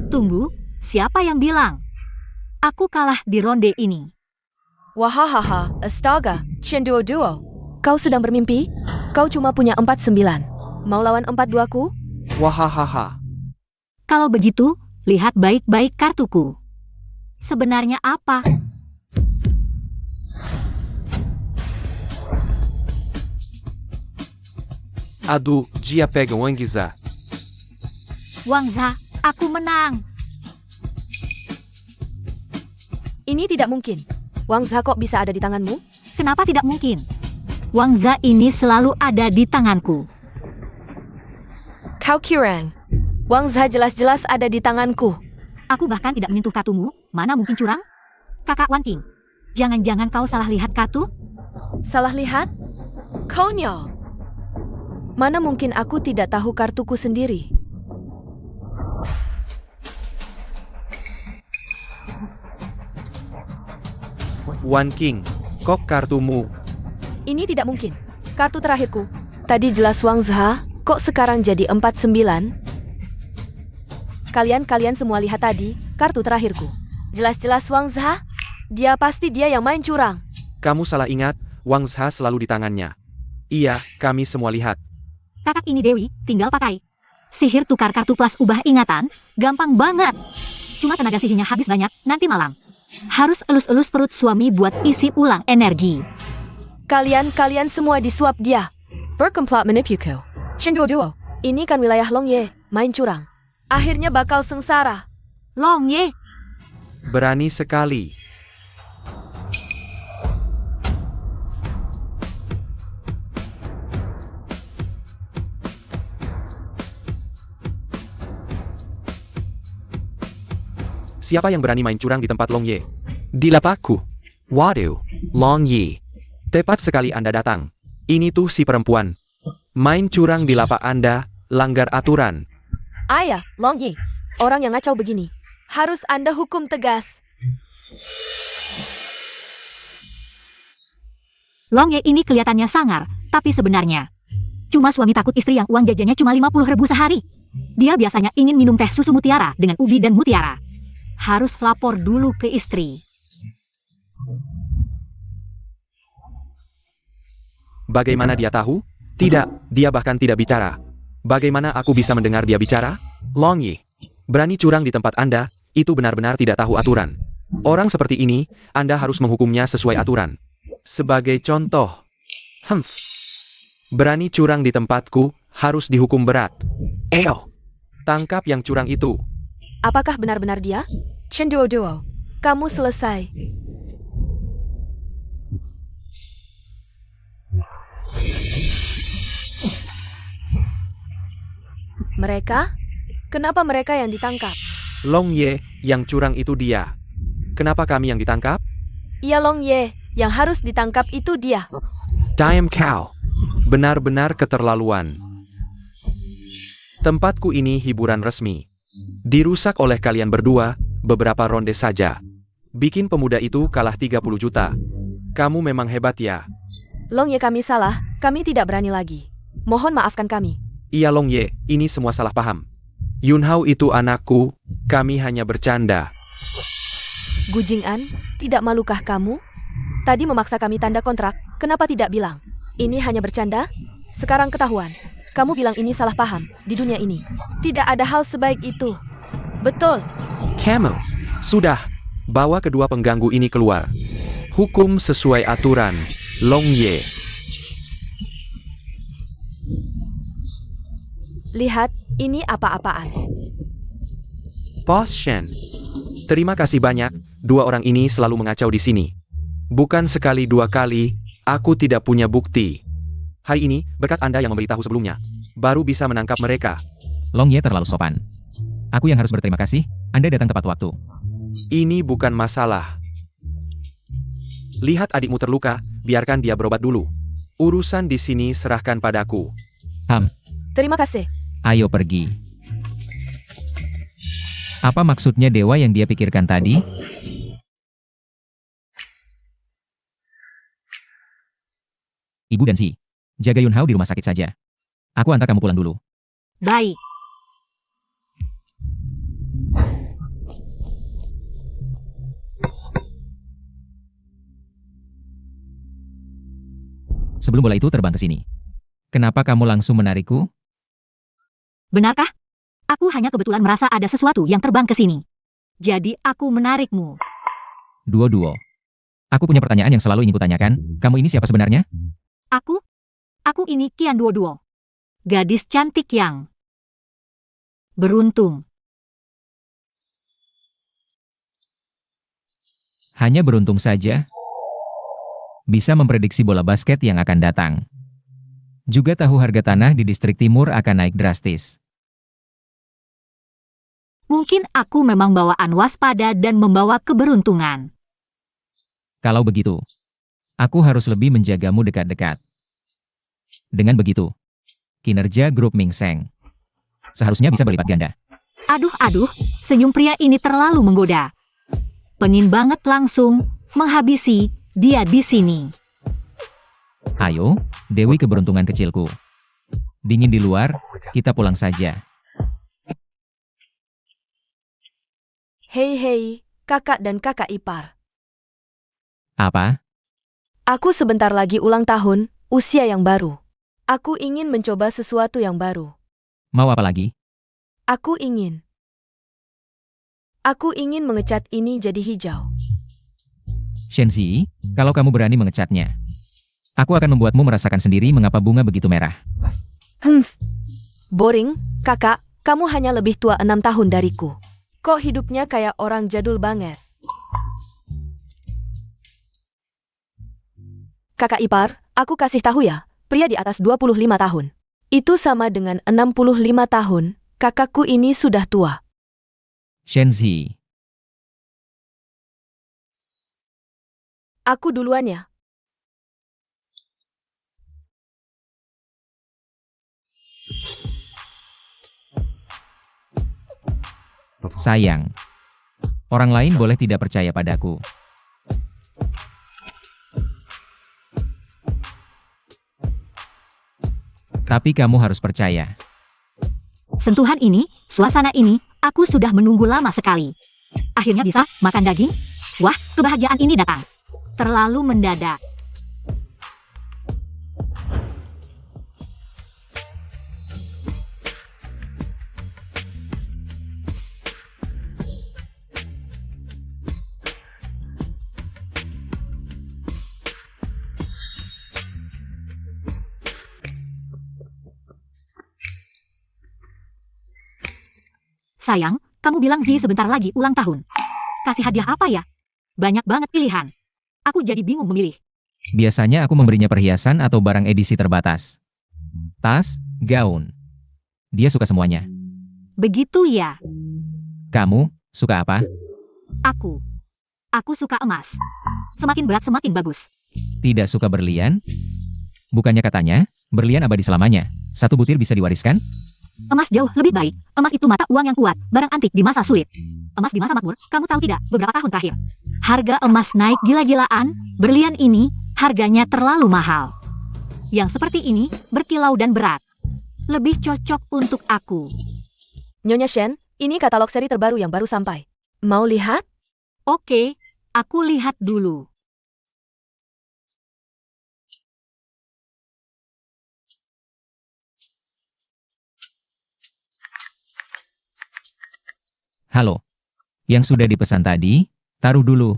Tunggu, siapa yang bilang? Aku kalah di ronde ini. Wahahaha, astaga, Chen Duo Duo. Kau sedang bermimpi? Kau cuma punya 49. Mau lawan 42 ku? Wahahaha. Kalau begitu, lihat baik-baik kartuku. Sebenarnya apa? Aduh, dia pegang Wanggiza. Wangza, aku menang. Ini tidak mungkin. Wangza kok bisa ada di tanganmu? Kenapa tidak mungkin? Wangza ini selalu ada di tanganku. Kau curang. Wangza jelas-jelas ada di tanganku. Aku bahkan tidak menyentuh kartumu, mana mungkin curang? Kakak Wan King, jangan-jangan kau salah lihat kartu? Salah lihat? Konyol. Mana mungkin aku tidak tahu kartuku sendiri? Wan King, kok kartumu? Ini tidak mungkin. Kartu terakhirku. Tadi jelas Wangza, kok sekarang jadi 49? Kalian semua lihat tadi, kartu terakhirku. Jelas-jelas Wangza, dia pasti dia yang main curang. Kamu salah ingat, Wangza selalu di tangannya. Iya, kami semua lihat. Kakak ini Dewi, tinggal pakai. Sihir tukar kartu plus ubah ingatan, gampang banget. Cuma tenaga sihirnya habis banyak, nanti malam. Harus elus-elus perut suami buat isi ulang energi. Kalian semua disuap dia. Berkomplot menipuku. Chen Duo Duo, ini kan wilayah Long Ye, main curang. Akhirnya bakal sengsara. Long Ye, Berani sekali. Siapa yang berani main curang di tempat Long Ye? Di lapakku. Waduh, Long Ye. Tepat sekali Anda datang. Ini tuh si perempuan. Main curang di lapak Anda, langgar aturan. Ayah, Long Ye, orang yang ngacau begini, harus Anda hukum tegas. Long Ye ini kelihatannya sangar, tapi sebenarnya cuma suami takut istri yang uang jajannya cuma 50.000 sehari. Dia biasanya ingin minum teh susu mutiara dengan ubi dan mutiara. Harus lapor dulu ke istri. Bagaimana dia tahu? Tidak, dia bahkan tidak bicara. Bagaimana aku bisa mendengar dia bicara? Long Ye, berani curang di tempat Anda, itu benar-benar tidak tahu aturan. Orang seperti ini, Anda harus menghukumnya sesuai aturan. Sebagai contoh, berani curang di tempatku, harus dihukum berat. Tangkap yang curang itu. Apakah benar-benar dia? Chen Duo Duo, kamu selesai. Mereka? Kenapa mereka yang ditangkap? Long Ye, yang curang itu dia. Kenapa kami yang ditangkap? Iya Long Ye, yang harus ditangkap itu dia. Diam kau. Benar-benar keterlaluan. Tempatku ini hiburan resmi. Dirusak oleh kalian berdua, beberapa ronde saja. Bikin pemuda itu kalah 30 juta. Kamu memang hebat ya. Long Ye, kami salah, kami tidak berani lagi. Mohon maafkan kami. Iya Long Ye, ini semua salah paham. Yunhao itu anakku, kami hanya bercanda. Gu Jing'an, tidak malukah kamu? Tadi memaksa kami tanda kontrak, kenapa tidak bilang? Ini hanya bercanda? Sekarang ketahuan. Kamu bilang ini salah paham, di dunia ini. Tidak ada hal sebaik itu. Betul. Camel, sudah. Bawa kedua pengganggu ini keluar. Hukum sesuai aturan, Long Ye. Lihat, ini apa-apaan. Boss Shen. Terima kasih banyak, dua orang ini selalu mengacau di sini. Bukan sekali dua kali, aku tidak punya bukti. Hari ini, berkat Anda yang memberitahu sebelumnya, baru bisa menangkap mereka. Long Ye terlalu sopan. Aku yang harus berterima kasih, Anda datang tepat waktu. Ini bukan masalah. Lihat adikmu terluka, biarkan dia berobat dulu. Urusan di sini serahkan padaku. Terima kasih. Ayo pergi. Apa maksudnya dewa yang dia pikirkan tadi? Ibu dan Si, jaga Yunhao di rumah sakit saja. Aku antar kamu pulang dulu. Baik. Sebelum bola itu terbang ke sini. Kenapa kamu langsung menarikku? Benarkah? Aku hanya kebetulan merasa ada sesuatu yang terbang ke sini. Jadi aku menarikmu. Duo-duo. Aku punya pertanyaan yang selalu ingin kutanyakan. Kamu ini siapa sebenarnya? Aku ini Qian Duo-duo. Gadis cantik yang beruntung. Hanya beruntung saja. Bisa memprediksi bola basket yang akan datang. Juga tahu harga tanah di distrik timur akan naik drastis. Mungkin aku memang bawaan waspada dan membawa keberuntungan. Kalau begitu, aku harus lebih menjagamu dekat-dekat. Dengan begitu, kinerja grup Ming Seng seharusnya bisa berlipat ganda. Aduh, senyum pria ini terlalu menggoda. Pengen banget langsung menghabisi dia di sini. Ayo, Dewi keberuntungan kecilku. Dingin di luar, kita pulang saja. Hei, kakak dan kakak ipar. Apa? Aku sebentar lagi ulang tahun, usia yang baru. Aku ingin mencoba sesuatu yang baru. Mau apa lagi? Aku ingin mengecat ini jadi hijau. Shenzi, kalau kamu berani mengecatnya, aku akan membuatmu merasakan sendiri mengapa bunga begitu merah. Boring, kakak, kamu hanya lebih tua 6 tahun dariku. Kok hidupnya kayak orang jadul banget? Kakak ipar, aku kasih tahu ya, pria di atas 25 tahun. Itu sama dengan 65 tahun, kakakku ini sudah tua. Shenzi, Aku duluan ya. sayang. Orang lain boleh tidak percaya padaku. Tapi kamu harus percaya. Sentuhan ini, suasana ini, aku sudah menunggu lama sekali. Akhirnya bisa makan daging? Wah, kebahagiaan ini datang. Terlalu mendadak. Sayang, kamu bilang Zi sebentar lagi ulang tahun. Kasih hadiah apa ya? Banyak banget pilihan. Aku jadi bingung memilih. Biasanya aku memberinya perhiasan atau barang edisi terbatas. Tas, gaun. Dia suka semuanya. Begitu ya. Kamu, suka apa? Aku suka emas. Semakin berat semakin bagus. Tidak suka berlian? Bukannya katanya, berlian abadi selamanya. Satu butir bisa diwariskan? Emas jauh lebih baik. Emas itu mata uang yang kuat, barang antik di masa sulit. Emas di masa makmur, kamu tahu tidak, beberapa tahun terakhir. Harga emas naik gila-gilaan, berlian ini harganya terlalu mahal. Yang seperti ini, berkilau dan berat. Lebih cocok untuk aku. Nyonya Shen, ini katalog seri terbaru yang baru sampai. Mau lihat? Oke, aku lihat dulu. Halo. Yang sudah dipesan tadi, taruh dulu.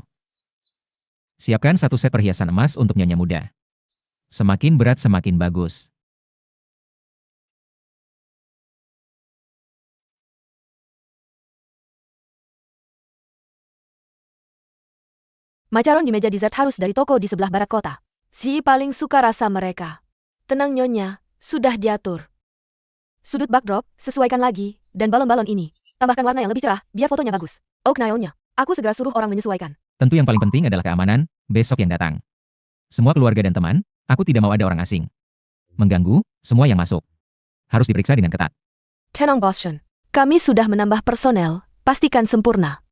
Siapkan satu set perhiasan emas untuk nyonya muda. Semakin berat semakin bagus. Macaron di meja dessert harus dari toko di sebelah barat kota. Si paling suka rasa mereka. Tenang Nyonya, sudah diatur. Sudut backdrop, sesuaikan lagi, dan balon-balon ini. Tambahkan warna yang lebih cerah, biar fotonya bagus. Oak Nail-nya. Aku segera suruh orang menyesuaikan. Tentu yang paling penting adalah keamanan, besok yang datang. Semua keluarga dan teman, aku tidak mau ada orang asing. Mengganggu, semua yang masuk. Harus diperiksa dengan ketat. Tenang Boston. Kami sudah menambah personel, pastikan sempurna.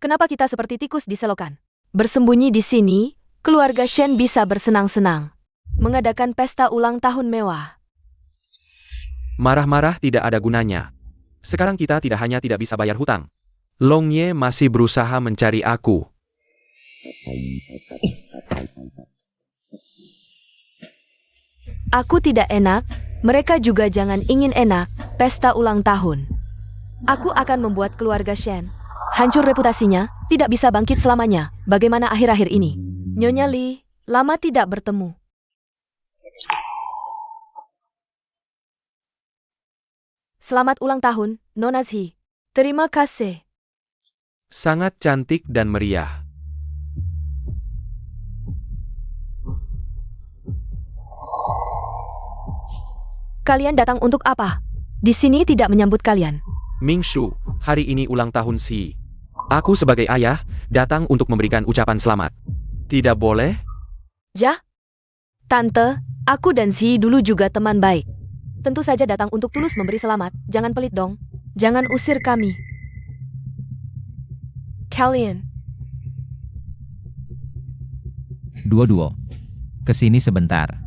Kenapa kita seperti tikus di selokan? Bersembunyi di sini, keluarga Shen bisa bersenang-senang. Mengadakan pesta ulang tahun mewah. Marah-marah tidak ada gunanya. Sekarang kita tidak hanya tidak bisa bayar hutang. Long Ye masih berusaha mencari aku. Aku tidak enak, mereka juga jangan ingin enak, pesta ulang tahun. Aku akan membuat keluarga Shen hancur reputasinya, tidak bisa bangkit selamanya. Bagaimana akhir-akhir ini? Nyonya Li, lama tidak bertemu. Selamat ulang tahun, Nona Zhi. Terima kasih. Sangat cantik dan meriah. Kalian datang untuk apa? Di sini tidak menyambut kalian. Mingshu, hari ini ulang tahun Si. Aku sebagai ayah, datang untuk memberikan ucapan selamat. Tidak boleh? Ja? Tante, aku dan Zhi dulu juga teman baik. Tentu saja datang untuk tulus memberi selamat, jangan pelit dong. Jangan usir kami. Kalian. Duo-duo. Kesini sebentar.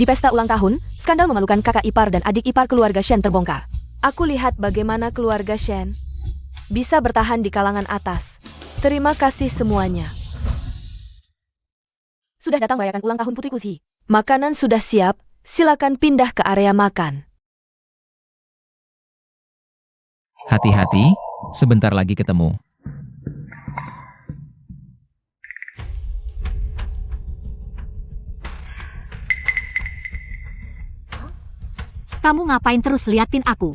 Di pesta ulang tahun, skandal memalukan kakak ipar dan adik ipar keluarga Shen terbongkar. Aku lihat bagaimana keluarga Shen bisa bertahan di kalangan atas. Terima kasih semuanya. Sudah datang merayakan ulang tahun putriku Zhi. Makanan sudah siap, silakan pindah ke area makan. Hati-hati, sebentar lagi ketemu. Kamu ngapain terus liatin aku?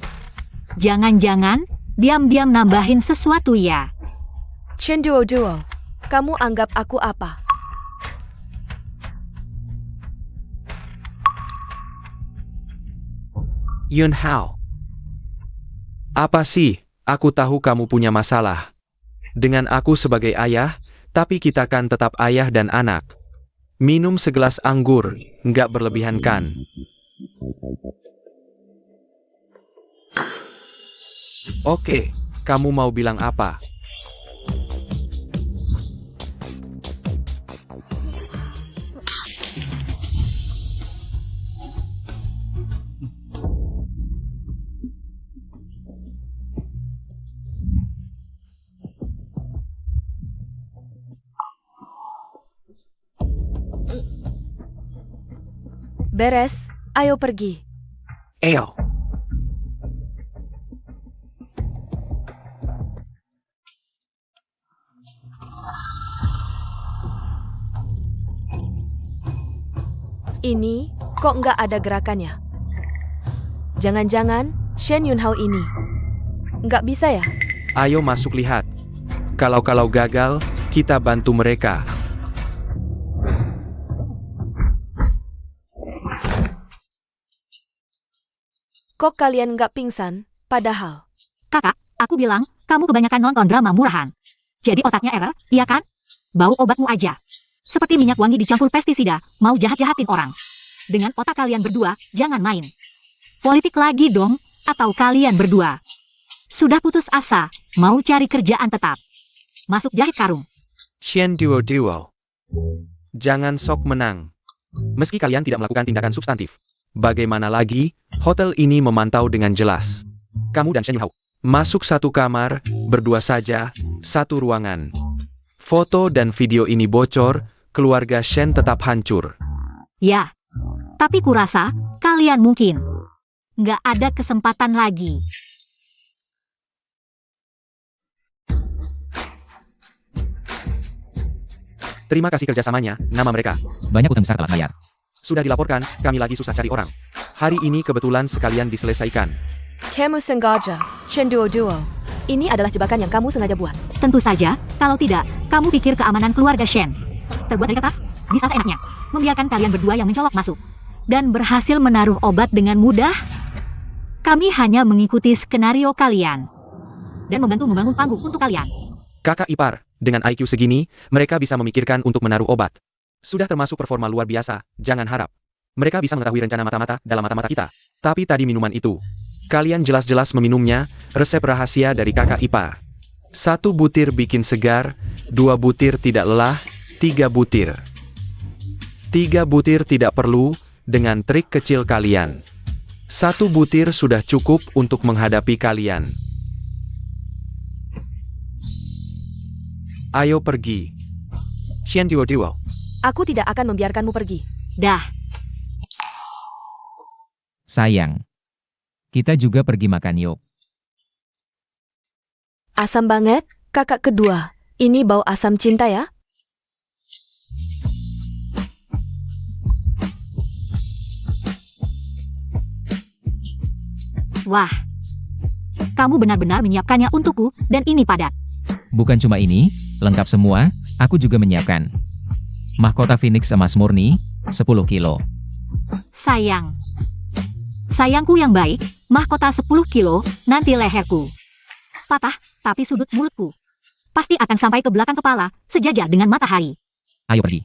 Jangan-jangan, diam-diam nambahin sesuatu ya? Chen Duo, kamu anggap aku apa? Yun Hao. Apa sih? Aku tahu kamu punya masalah dengan aku sebagai ayah, tapi kita kan tetap ayah dan anak. Minum segelas anggur, nggak berlebihan kan? Oke, kamu mau bilang apa? Beres, ayo pergi. Eyo. Ini, kok nggak ada gerakannya? Jangan-jangan Shen Yunhao ini. Nggak bisa ya? Ayo masuk lihat. Kalau gagal, kita bantu mereka. Kok kalian nggak pingsan? Padahal. Kakak, aku bilang, kamu kebanyakan nonton drama murahan. Jadi otaknya error, iya kan? Bau obatmu aja. Seperti minyak wangi dicampur pestisida, mau jahat-jahatin orang. Dengan otak kalian berdua, jangan main. Politik lagi dong, atau kalian berdua. Sudah putus asa, mau cari kerjaan tetap. Masuk jahit karung. Shen Duo. Jangan sok menang. Meski kalian tidak melakukan tindakan substantif. Bagaimana lagi, hotel ini memantau dengan jelas. Kamu dan Shen Yunhao masuk satu kamar, berdua saja, satu ruangan. Foto dan video ini bocor, keluarga Shen tetap hancur. Ya, tapi kurasa, kalian mungkin nggak ada kesempatan lagi. Terima kasih kerjasamanya, nama mereka. Banyak utang besar telah bayar. Sudah dilaporkan, kami lagi susah cari orang. Hari ini kebetulan sekalian diselesaikan. Kamu sengaja, Shen Duo. Ini adalah jebakan yang kamu sengaja buat. Tentu saja, kalau tidak, kamu pikir keamanan keluarga Shen terbuat dari kertas? Bisa seenaknya, membiarkan kalian berdua yang mencolok masuk. Dan berhasil menaruh obat dengan mudah? Kami hanya mengikuti skenario kalian. Dan membantu membangun panggung untuk kalian. Kakak ipar, dengan IQ segini, mereka bisa memikirkan untuk menaruh obat. Sudah termasuk performa luar biasa, jangan harap. Mereka bisa mengetahui rencana mata-mata dalam mata-mata kita. Tapi tadi minuman itu. Kalian jelas-jelas meminumnya, resep rahasia dari kakak ipar. 1 butir bikin segar, 2 butir tidak lelah, 3 butir. 3 butir tidak perlu, dengan trik kecil kalian. 1 butir sudah cukup untuk menghadapi kalian. Ayo pergi. Shen Duo. Aku tidak akan membiarkanmu pergi. Dah, Sayang. Kita juga pergi makan yuk. Asam banget, kakak kedua. Ini bau asam cinta ya? wah. Kamu benar-benar menyiapkannya untukku, dan ini padat. Bukan cuma ini, lengkap semua, aku juga menyiapkan. Mahkota Phoenix emas murni, 10 kilo. Sayangku yang baik, mahkota 10 kilo, nanti leherku patah, tapi sudut mulutku pasti akan sampai ke belakang kepala, sejajar dengan matahari. Ayo pergi.